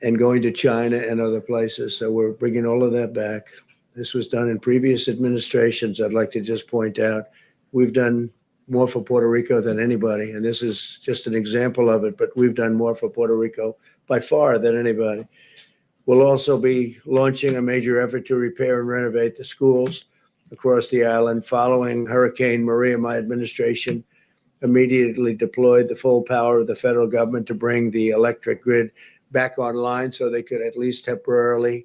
and going to China and other places. So we're bringing all of that back. This was done in previous administrations. I'd like to just point out, we've done more for Puerto Rico than anybody. And this is just an example of it, but we've done more for Puerto Rico by far than anybody. We'll also be launching a major effort to repair and renovate the schools across the island. Following Hurricane Maria, my administration immediately deployed the full power of the federal government to bring the electric grid back online so they could at least temporarily,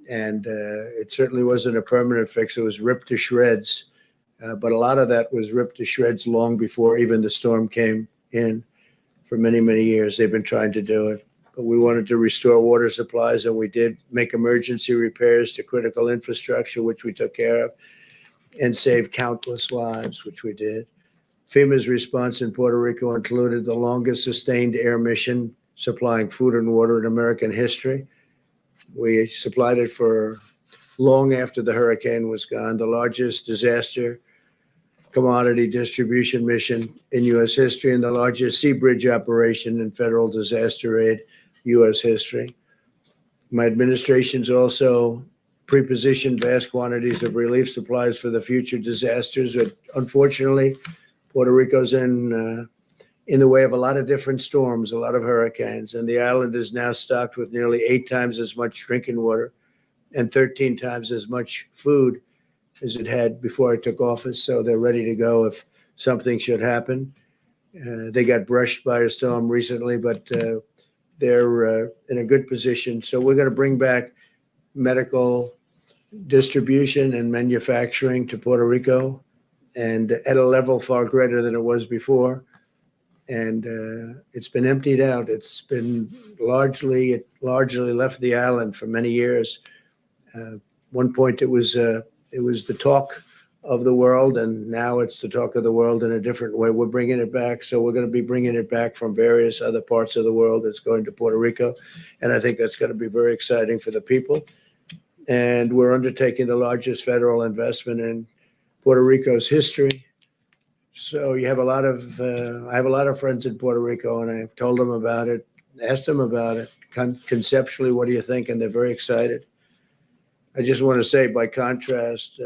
and it certainly wasn't a permanent fix. It was ripped to shreds, but a lot of that was ripped to shreds long before even the storm came in. for many, many years. They've been trying to do it. But we wanted to restore water supplies, and we did make emergency repairs to critical infrastructure, which we took care of, and saved countless lives, which we did. FEMA's response in Puerto Rico included the longest sustained air mission supplying food and water in American history. We supplied it for long after the hurricane was gone, the largest disaster commodity distribution mission in U.S. history, and the largest sea bridge operation in federal disaster aid U.S. history. My administration's also pre-positioned vast quantities of relief supplies for the future disasters. But unfortunately, Puerto Rico's in the way of a lot of different storms, a lot of hurricanes, and the island is now stocked with nearly 8 times as much drinking water and 13 times as much food as it had before I took office. So they're ready to go if something should happen. They got brushed by a storm recently, but they're in a good position. So we're going to bring back medical distribution and manufacturing to Puerto Rico, and at a level far greater than it was before. And it's been emptied out. It's been largely left the island for many years. One point it was the talk of the world, and now it's the talk of the world in a different way. We're bringing it back. So we're going to be bringing it back from various other parts of the world. It's going to Puerto Rico. And I think that's going to be very exciting for the people. And we're undertaking the largest federal investment in Puerto Rico's history. So you have a lot of, I have a lot of friends in Puerto Rico, and I've told them about it, asked them about it. Conceptually, what do you think? And they're very excited. I just want to say, by contrast,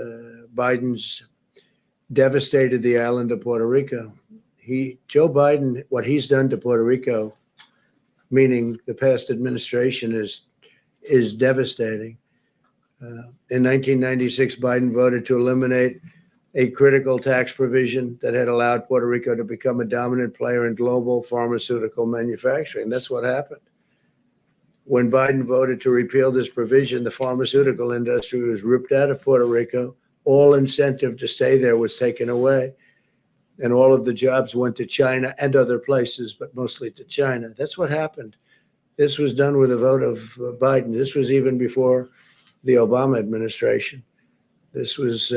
Biden's devastated the island of Puerto Rico. Joe Biden, what he's done to Puerto Rico, meaning the past administration, is devastating. In 1996, Biden voted to eliminate a critical tax provision that had allowed Puerto Rico to become a dominant player in global pharmaceutical manufacturing. That's what happened. When Biden voted to repeal this provision, the pharmaceutical industry was ripped out of Puerto Rico. All incentive to stay there was taken away. And all of the jobs went to China and other places, but mostly to China. That's what happened. This was done with a vote of Biden. This was even before the Obama administration. This was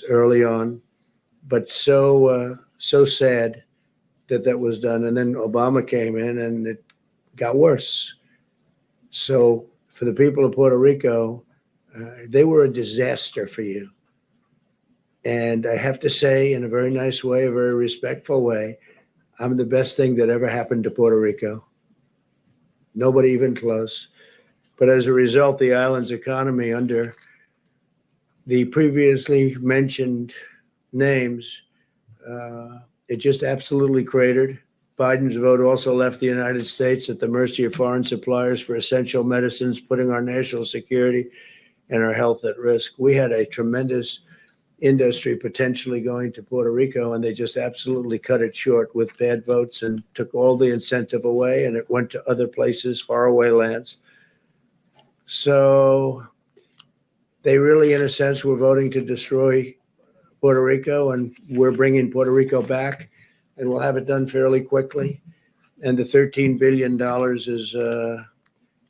early on, but so sad that was done. And then Obama came in, and it got worse. So for the people of Puerto Rico, they were a disaster for you. And I have to say, in a very nice way, a very respectful way, I'm the best thing that ever happened to Puerto Rico. Nobody even close. But as a result, the island's economy, under the previously mentioned names, it just absolutely cratered. Biden's vote also left the United States at the mercy of foreign suppliers for essential medicines, putting our national security and our health at risk. We had a tremendous industry potentially going to Puerto Rico, and they just absolutely cut it short with bad votes and took all the incentive away, and it went to other places, faraway lands. So they really, in a sense, were voting to destroy Puerto Rico, and we're bringing Puerto Rico back, and we'll have it done fairly quickly. And the $13 billion is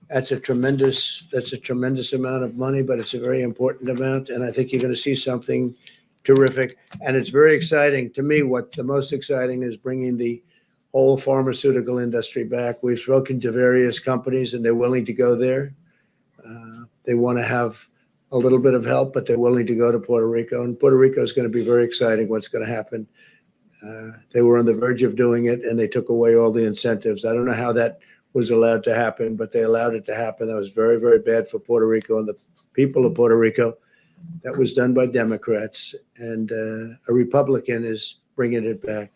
that's a tremendous amount of money, but it's a very important amount, and I think you're going to see something terrific. And it's very exciting to me. What the most exciting is bringing the whole pharmaceutical industry back. We've spoken to various companies, and they're willing to go there. They want to have a little bit of help, but they're willing to go to Puerto Rico. And Puerto Rico is going to be very exciting what's going to happen. They were on the verge of doing it, and they took away all the incentives. I don't know how that was allowed to happen, but they allowed it to happen. That was very, very bad for Puerto Rico and the people of Puerto Rico. That was done by Democrats, and a Republican is bringing it back.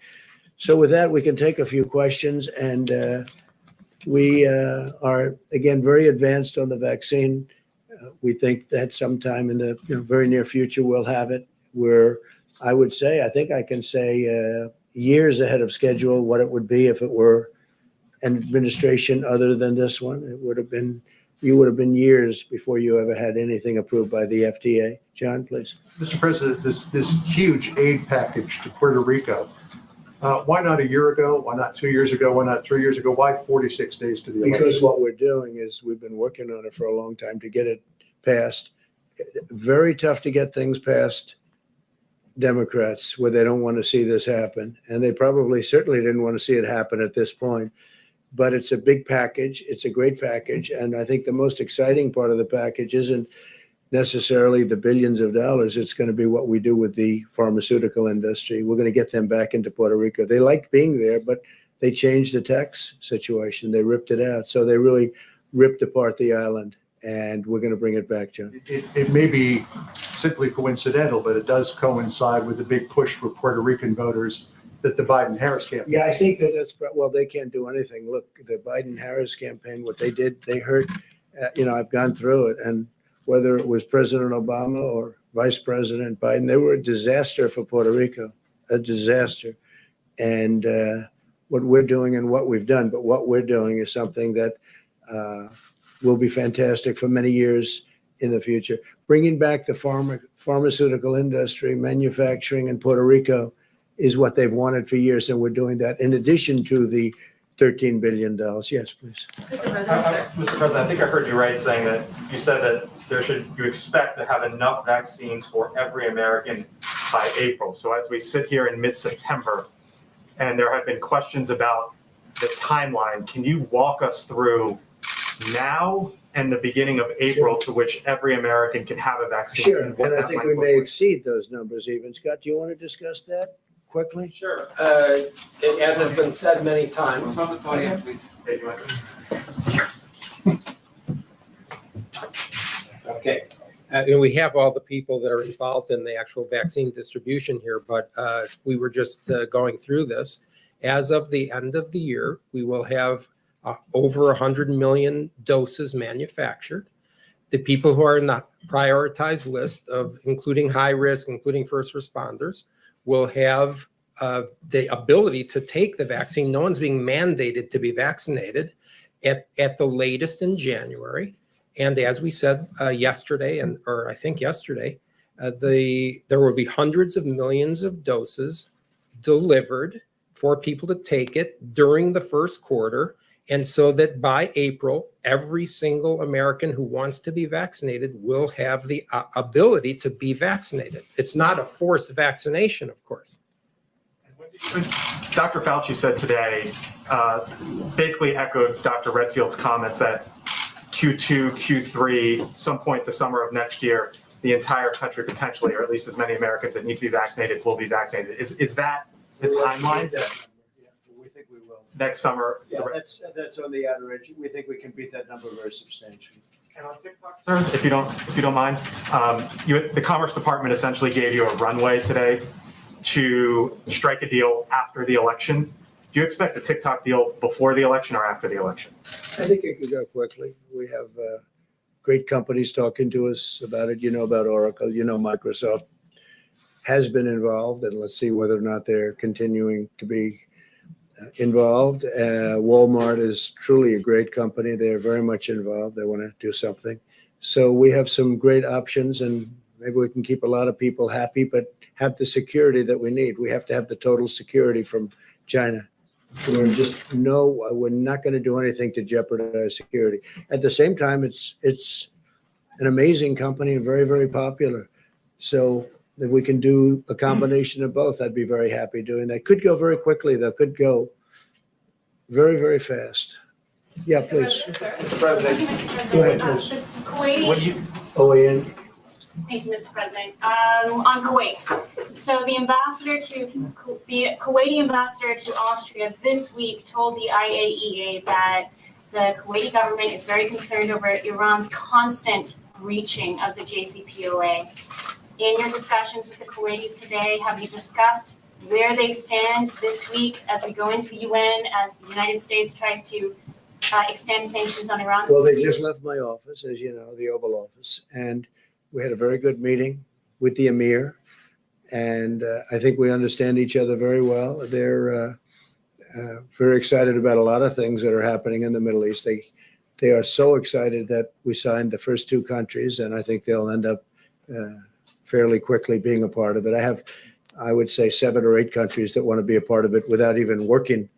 So with that, we can take a few questions, and we are, again, very advanced on the vaccine. We think that sometime in the very near future, we'll have it. We're, I would say, I think I can say years ahead of schedule what it would be if it were an administration other than this one. It would have been, you would have been years before you ever had anything approved by the FDA. John, please. Mr. President, this huge aid package to Puerto Rico, Why not a year ago? Why not 2 years ago? Why not 3 years ago? Why 46 days to the election? Because what we're doing is we've been working on it for a long time to get it passed. Very tough to get things past Democrats where they don't want to see this happen. And they probably certainly didn't want to see it happen at this point. But it's a big package. It's a great package. And I think the most exciting part of the package isn't necessarily the billions of dollars. It's going to be what we do with the pharmaceutical industry. We're going to get them back into Puerto Rico. They liked being there, but they changed the tax situation. They ripped it out. So they really ripped apart the island. And we're going to bring it back, John. It may be simply coincidental, but it does coincide with the big push for Puerto Rican voters that the Biden-Harris campaign. Yeah, I think that's, well, they can't do anything. Look, the Biden-Harris campaign, what they did, they hurt, I've gone through it. And whether it was President Obama or Vice President Biden, they were a disaster for Puerto Rico, a disaster. And what we're doing and what we've done, but what we're doing is something that will be fantastic for many years in the future. Bringing back the pharmaceutical industry, manufacturing in Puerto Rico is what they've wanted for years, and we're doing that in addition to the $13 billion. Yes, please. Mr. President, I think I heard you right saying that you said that you expect to have enough vaccines for every American by April. So as we sit here in mid-September, and there have been questions about the timeline, can you walk us through now and the beginning of April to which every American can have a vaccine? Sure, and I think we may exceed those numbers even. Scott, do you want to discuss that quickly? Sure. As has been said many times. Okay. We have all the people that are involved in the actual vaccine distribution here, but we were just going through this. As of the end of the year, we will have over 100 million doses manufactured. The people who are in the prioritized list of including high risk, including first responders, will have the ability to take the vaccine. No one's being mandated to be vaccinated at the latest in January. And as we said yesterday, there will be hundreds of millions of doses delivered for people to take it during the first quarter. And so that by April, every single American who wants to be vaccinated will have the ability to be vaccinated. It's not a forced vaccination, of course. Dr. Fauci said today, basically echoed Dr. Redfield's comments that Q2, Q3, some point the summer of next year, the entire country potentially, or at least as many Americans that need to be vaccinated will be vaccinated. Is that the timeline? We think we will. Next summer? Yeah, that's on the outer edge. We think we can beat that number very substantially. And on TikTok, sir, if you don't mind, the Commerce Department essentially gave you a runway today to strike a deal after the election. Do you expect a TikTok deal before the election or after the election? I think it could go quickly. We have great companies talking to us about it. You know about Oracle. You know Microsoft has been involved, and let's see whether or not they're continuing to be involved. Walmart is truly a great company. They're very much involved. They want to do something. So we have some great options, and maybe we can keep a lot of people happy, but have the security that we need. We have to have the total security from China. We're not going to do anything to jeopardize security. At the same time, it's an amazing company and very, very popular. So if we can do a combination of both, I'd be very happy doing that. Could go very quickly, though. Could go very, very fast. Yeah, please. Mr. President. Go ahead, please. Kuwaiti. OAN. Thank you, Mr. President. On Kuwait. So the Kuwaiti ambassador to Austria this week told the IAEA that the Kuwaiti government is very concerned over Iran's constant breaching of the JCPOA. In your discussions with the Kuwaitis today, have you discussed where they stand this week as we go into the UN, as the United States tries to extend sanctions on Iran? Well, they just left my office, as you know, the Oval Office, and we had a very good meeting with the Emir, and I think we understand each other very well. They're very excited about a lot of things that are happening in the Middle East. They are so excited that we signed the first two countries, and I think they'll end up fairly quickly being a part of it. I have I would say 7 or 8 countries that want to be a part of it without even working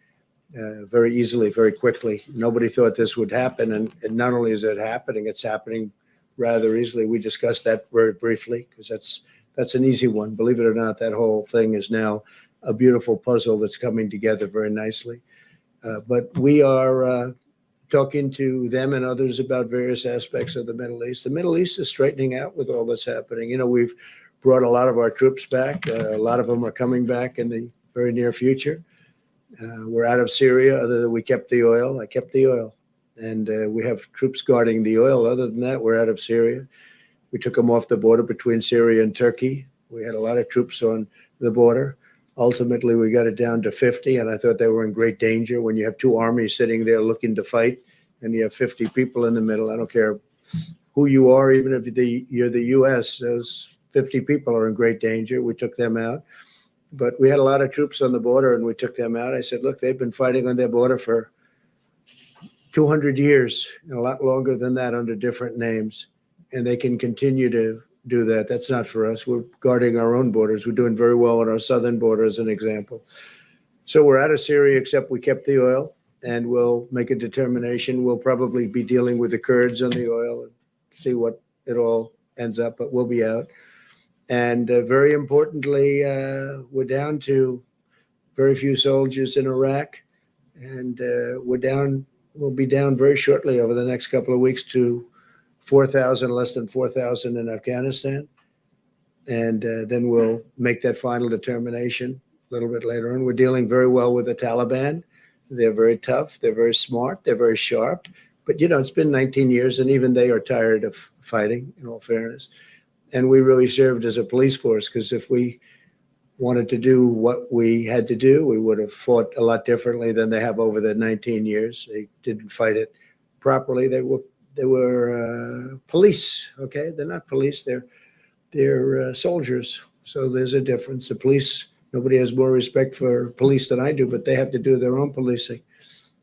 very easily, very quickly. Nobody thought this would happen. And not only is it happening, it's happening rather easily. We discussed that very briefly because that's an easy one. Believe it or not, that whole thing is now a beautiful puzzle that's coming together very nicely. But we are talking to them and others about various aspects of the Middle East. The Middle East is straightening out with all that's happening. You know, we've brought a lot of our troops back. A lot of them are coming back in the very near future. We're out of Syria, other than we kept the oil. I kept the oil. And we have troops guarding the oil. Other than that, we're out of Syria. We took them off the border between Syria and Turkey. We had a lot of troops on the border. Ultimately, we got it down to 50, and I thought they were in great danger when you have 2 armies sitting there looking to fight, and you have 50 people in the middle. I don't care who you are, even if you're the U.S., those 50 people are in great danger. We took them out. But we had a lot of troops on the border, and we took them out. I said, look, they've been fighting on their border for 200 years, and a lot longer than that under different names, and they can continue to do that. That's not for us. We're guarding our own borders. We're doing very well on our southern border, as an example. So we're out of Syria, except we kept the oil, and we'll make a determination. We'll probably be dealing with the Kurds on the oil and see what it all ends up, but we'll be out. And very importantly, we're down to very few soldiers in Iraq, and we'll be down very shortly over the next couple of weeks to 4,000, less than 4,000 in Afghanistan. And then we'll make that final determination a little bit later on. We're dealing very well with the Taliban. They're very tough. They're very smart. They're very sharp. But, you know, it's been 19 years, and even they are tired of fighting, in all fairness. And we really served as a police force, because if we wanted to do what we had to do, we would have fought a lot differently than they have over the 19 years. They didn't fight it properly. They were police, okay? They're not police, they're soldiers. So there's a difference. The police, nobody has more respect for police than I do, but they have to do their own policing.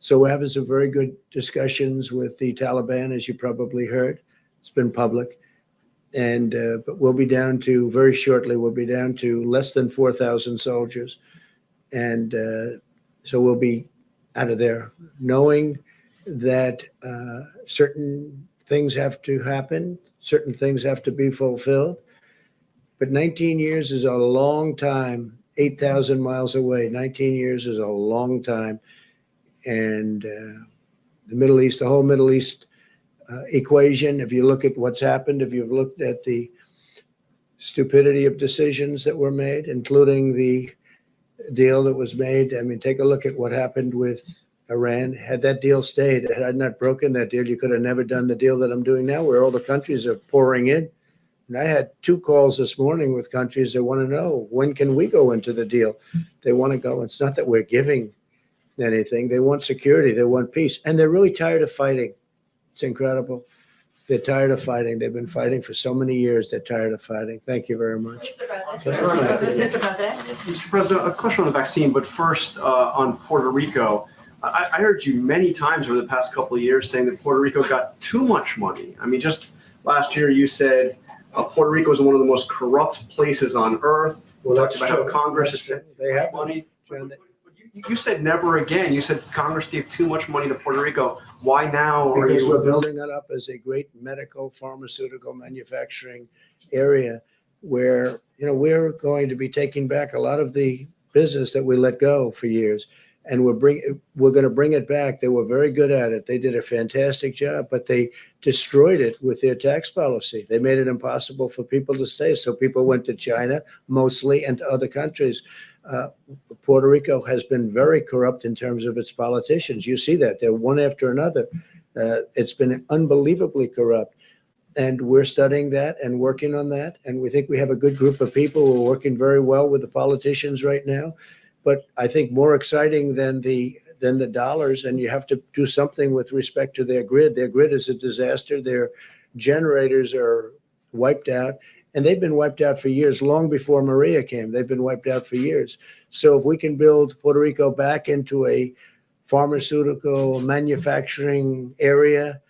So we're having some very good discussions with the Taliban, as you probably heard. It's been public. And but we'll be down to, very shortly, we'll be down to less than 4,000 soldiers. And so we'll be out of there, knowing that certain things have to happen, certain things have to be fulfilled. But 19 years is a long time, 8,000 miles away. 19 years is a long time. And the Middle East, the whole Middle East equation, if you look at what's happened, if you've looked at the stupidity of decisions that were made, including the deal that was made. I mean, take a look at what happened with Iran. Had that deal stayed, had I not broken that deal, you could have never done the deal that I'm doing now, where all the countries are pouring in. And I had 2 calls this morning with countries that want to know, when can we go into the deal? They want to go. It's not that we're giving anything. They want security. They want peace. And they're really tired of fighting. It's incredible. They're tired of fighting. They've been fighting for so many years. They're tired of fighting. Thank you very much. Mr. President. Mr. President. Mr. President, a question on the vaccine, but first on Puerto Rico. I heard you many times over the past couple of years saying that Puerto Rico got too much money. I mean, just last year you said Puerto Rico is one of the most corrupt places on earth. Well, Talked that's about true. how Congress has said They have money. You said never again. You said Congress gave too much money to Puerto Rico. Why now are Because you? we're building it up as a great medical, pharmaceutical manufacturing area where, you know, we're going to be taking back a lot of the business that we let go for years. And we're going to bring it back. They were very good at it. They did a fantastic job, but they destroyed it with their tax policy. They made it impossible for people to stay. So people went to China mostly and to other countries. Puerto Rico has been very corrupt in terms of its politicians. You see that. They're one after another. It's been unbelievably corrupt. And we're studying that and working on that. And we think we have a good group of people who are working very well with the politicians right now. But I think more exciting than the dollars, and you have to do something with respect to their grid. Their grid is a disaster. Their generators are wiped out. And they've been wiped out for years, long before Maria came. They've been wiped out for years. So if we can build Puerto Rico back into a pharmaceutical manufacturing area,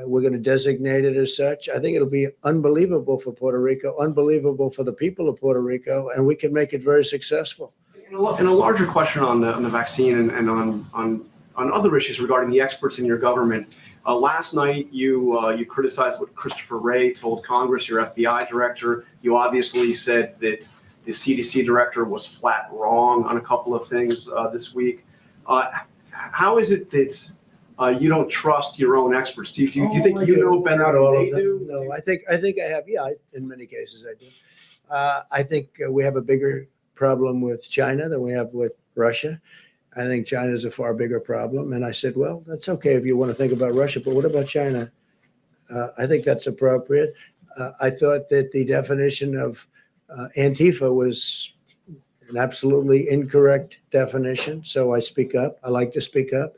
We're going to designate it as such. I think it'll be unbelievable for Puerto Rico, unbelievable for the people of Puerto Rico, and we can make it very successful. And a larger question on the vaccine and on other issues regarding the experts in your government. Last night, you criticized what Christopher Wray told Congress, your FBI director. You obviously said that the CDC director was flat wrong on a couple of things this week. How is it that you don't trust your own experts? Do you think you know better Not than all they of them. do? No, I think I have. Yeah, in many cases I do. I think we have a bigger problem with China than we have with Russia. I think China is a far bigger problem. And I said, well, that's okay if you want to think about Russia, but what about China? I think that's appropriate. I thought that the definition of Antifa was an absolutely incorrect definition. So I speak up. I like to speak up.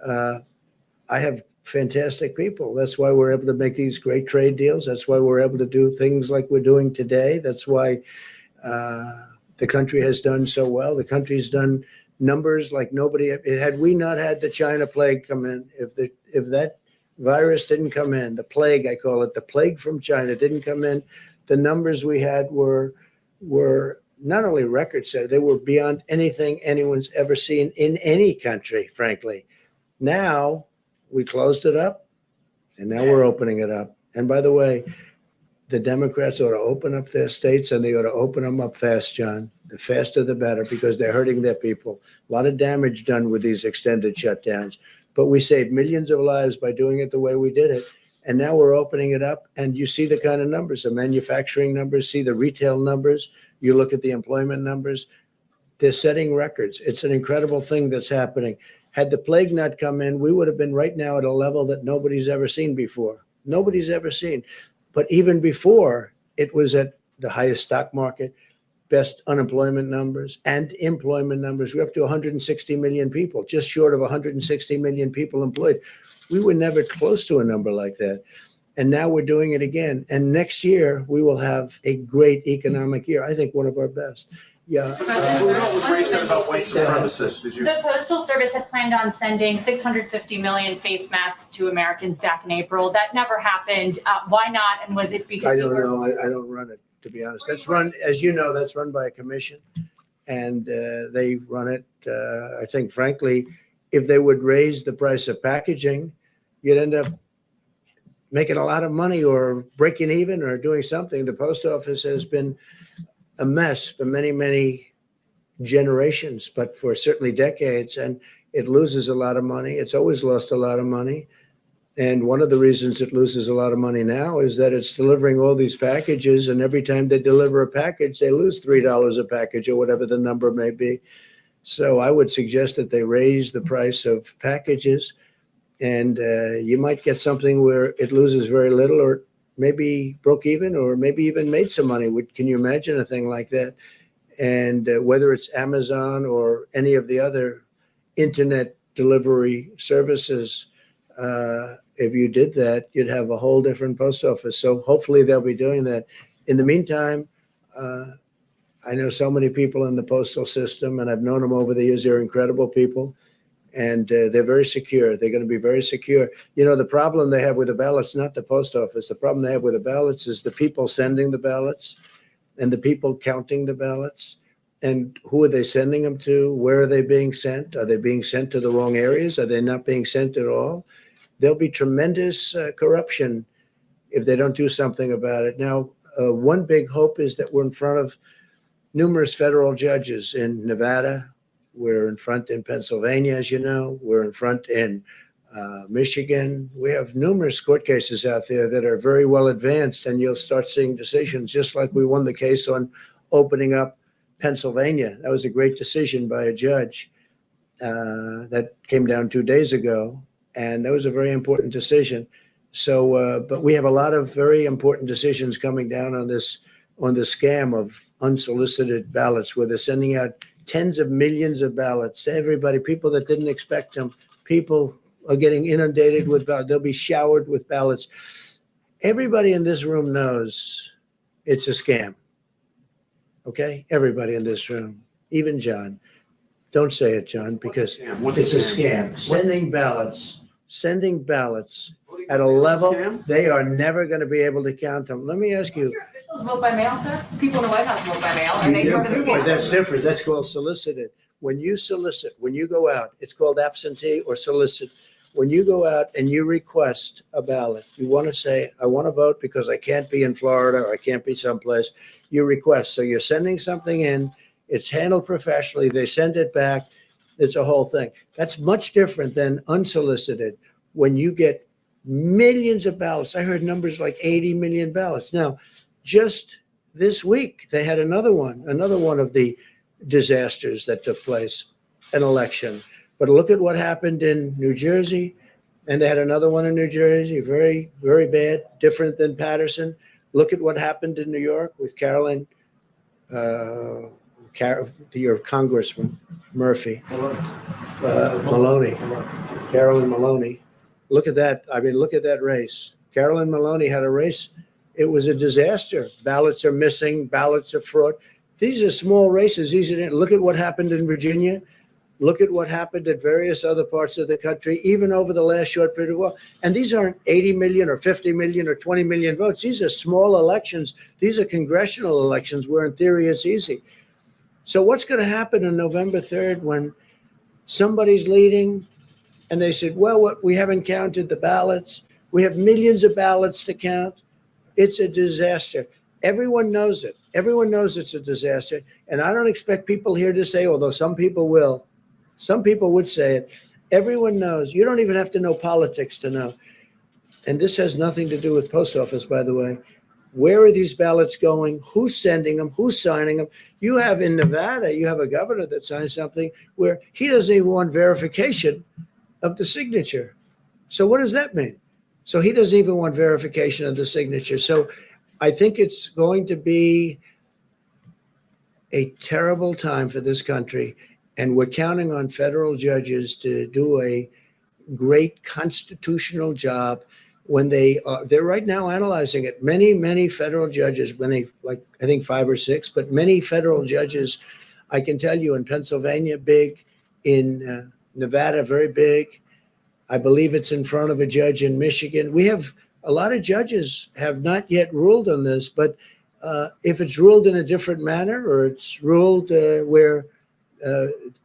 I have fantastic people. That's why we're able to make these great trade deals. That's why we're able to do things like we're doing today. That's why the country has done so well. The country's done numbers like nobody. Had we not had the China plague come in, if that virus didn't come in, the plague, I call it, the plague from China didn't come in, the numbers we had were not only record setting, they were beyond anything anyone's ever seen in any country, frankly. Now we closed it up, and now we're opening it up. And by the way, the Democrats ought to open up their states, and they ought to open them up fast, John. The faster, the better, because they're hurting their people. A lot of damage done with these extended shutdowns. But we saved millions of lives by doing it the way we did it. And now we're opening it up, and you see the kind of numbers, the manufacturing numbers, see the retail numbers. You look at the employment numbers. They're setting records. It's an incredible thing that's happening. Had the plague not come in, we would have been right now at a level that nobody's ever seen before. Nobody's ever seen. But even before, it was at the highest stock market, best unemployment numbers and employment numbers. We're up to 160 million people, just short of 160 million people employed. We were never close to a number like that. And now we're doing it again. And next year, we will have a great economic year. I think one of our best. Yeah. What about what Ray said about white supremacists? Did you? The Postal Service had planned on sending 650 million face masks to Americans back in April. That never happened. Why not? And was it because I don't know. I don't run it, to be honest. That's run, as you know, that's run by a commission, and they run it. I think, frankly, if they would raise the price of packaging, you'd end up making a lot of money or breaking even or doing something. The post office has been a mess for many, many generations, but for certainly decades, and it loses a lot of money. It's always lost a lot of money. And one of the reasons it loses a lot of money now is that it's delivering all these packages, and every time they deliver a package, they lose $3 a package or whatever the number may be. So I would suggest that they raise the price of packages, and you might get something where it loses very little or maybe broke even or maybe even made some money. Can you imagine a thing like that? And whether it's Amazon or any of the other internet delivery services, if you did that, you'd have a whole different post office. So hopefully they'll be doing that. In the meantime, I know so many people in the postal system, and I've known them over the years. They're incredible people, and they're very secure. They're going to be very secure. You know, the problem they have with the ballots, not the post office. The problem they have with the ballots is the people sending the ballots and the people counting the ballots. And who are they sending them to? Where are they being sent? Are they being sent to the wrong areas? Are they not being sent at all? There'll be tremendous corruption if they don't do something about it. Now, one big hope is that we're in front of numerous federal judges in Nevada. We're in front in Pennsylvania, as you know. We're in front in Michigan. We have numerous court cases out there that are very well advanced, and you'll start seeing decisions, just like we won the case on opening up Pennsylvania. That was a great decision by a judge that came down 2 days ago, and that was a very important decision. So, but we have a lot of very important decisions coming down on this, on the scam of unsolicited ballots, where they're sending out tens of millions of ballots to everybody, people that didn't expect them. People are getting inundated with ballots. They'll be showered with ballots. Everybody in this room knows it's a scam. Okay? Everybody in this room, even John. Don't say it, John, because it's a scam. Sending ballots at a level, they are never going to be able to count them. Let me ask you. Your officials vote by mail, sir? People in the White House vote by mail. Are they part of the scam? That's different. That's called solicited. When you solicit, when you go out, it's called absentee or solicit. When you go out and you request a ballot, you want to say, I want to vote because I can't be in Florida or I can't be someplace. You request. So you're sending something in. It's handled professionally. They send it back. It's a whole thing. That's much different than unsolicited. When you get millions of ballots, I heard numbers like 80 million ballots. Now, just this week, they had another one of the disasters that took place, an election. But look at what happened in New Jersey, and they had another one in New Jersey, very, very bad, different than Patterson. Look at what happened in New York with your Congressman Murphy, Maloney, Carolyn Maloney. Look at that. I mean, look at that race. Carolyn Maloney had a race. It was a disaster. Ballots are missing. Ballots are fraud. These are small races. Look at what happened in Virginia. Look at what happened at various other parts of the country, even over the last short period of time. And these aren't 80 million or 50 million or 20 million votes. These are small elections. These are congressional elections where in theory it's easy. So what's going to happen on November 3rd when somebody's leading and they said, well, we haven't counted the ballots. We have millions of ballots to count. It's a disaster. Everyone knows it. Everyone knows it's a disaster. And I don't expect people here to say, although some people will, some people would say it. Everyone knows. You don't even have to know politics to know. And this has nothing to do with post office, by the way. Where are these ballots going? Who's sending them? Who's signing them? You have in Nevada, you have a governor that signs something where he doesn't even want verification of the signature. So what does that mean? So he doesn't even want verification of the signature. So I think it's going to be a terrible time for this country. And we're counting on federal judges to do a great constitutional job when they're right now analyzing it. Many federal judges, like I think 5 or 6, but many federal judges, I can tell you in Pennsylvania, big, in Nevada, very big. I believe it's in front of a judge in Michigan. We have a lot of judges have not yet ruled on this, but if it's ruled in a different manner or it's ruled where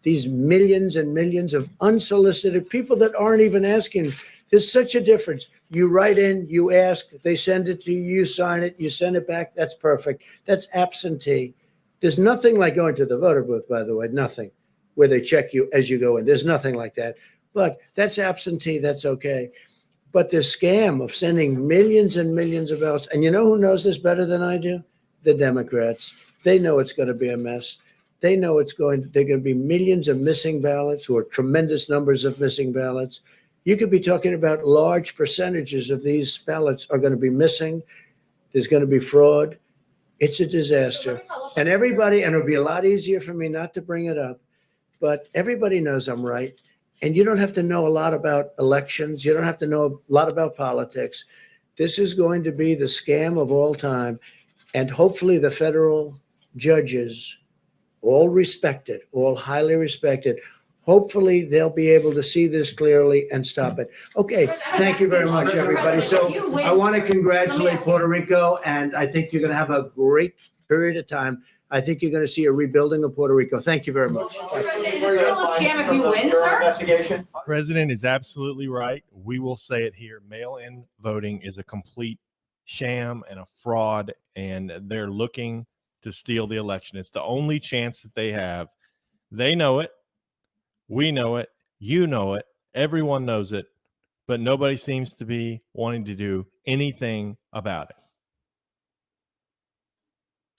these millions and millions of unsolicited people that aren't even asking, there's such a difference. You write in, you ask, they send it to you, you sign it, you send it back. That's perfect. That's absentee. There's nothing like going to the voter booth, by the way, nothing, where they check you as you go in. There's nothing like that. But that's absentee. That's okay. But the scam of sending millions and millions of ballots, and you know who knows this better than I do? The Democrats. They know it's going to be a mess. They know they're going to be millions of missing ballots or tremendous numbers of missing ballots. You could be talking about large percentages of these ballots are going to be missing. There's going to be fraud. It's a disaster. And it'll be a lot easier for me not to bring it up, but everybody knows I'm right. And you don't have to know a lot about elections. You don't have to know a lot about politics. This is going to be the scam of all time. And hopefully the federal judges, all respected, all highly respected, hopefully they'll be able to see this clearly and stop it. Okay, thank you very much, everybody. So I want to congratulate Puerto Rico, and I think you're going to have a great period of time. I think you're going to see a rebuilding of Puerto Rico. Thank you very much. Is it still a scam if you win, sir? President is absolutely right. We will say it here. Mail-in voting is a complete sham and a fraud, and they're looking to steal the election. It's the only chance that they have. They know it. We know it. You know it. Everyone knows it. But nobody seems to be wanting to do anything about it.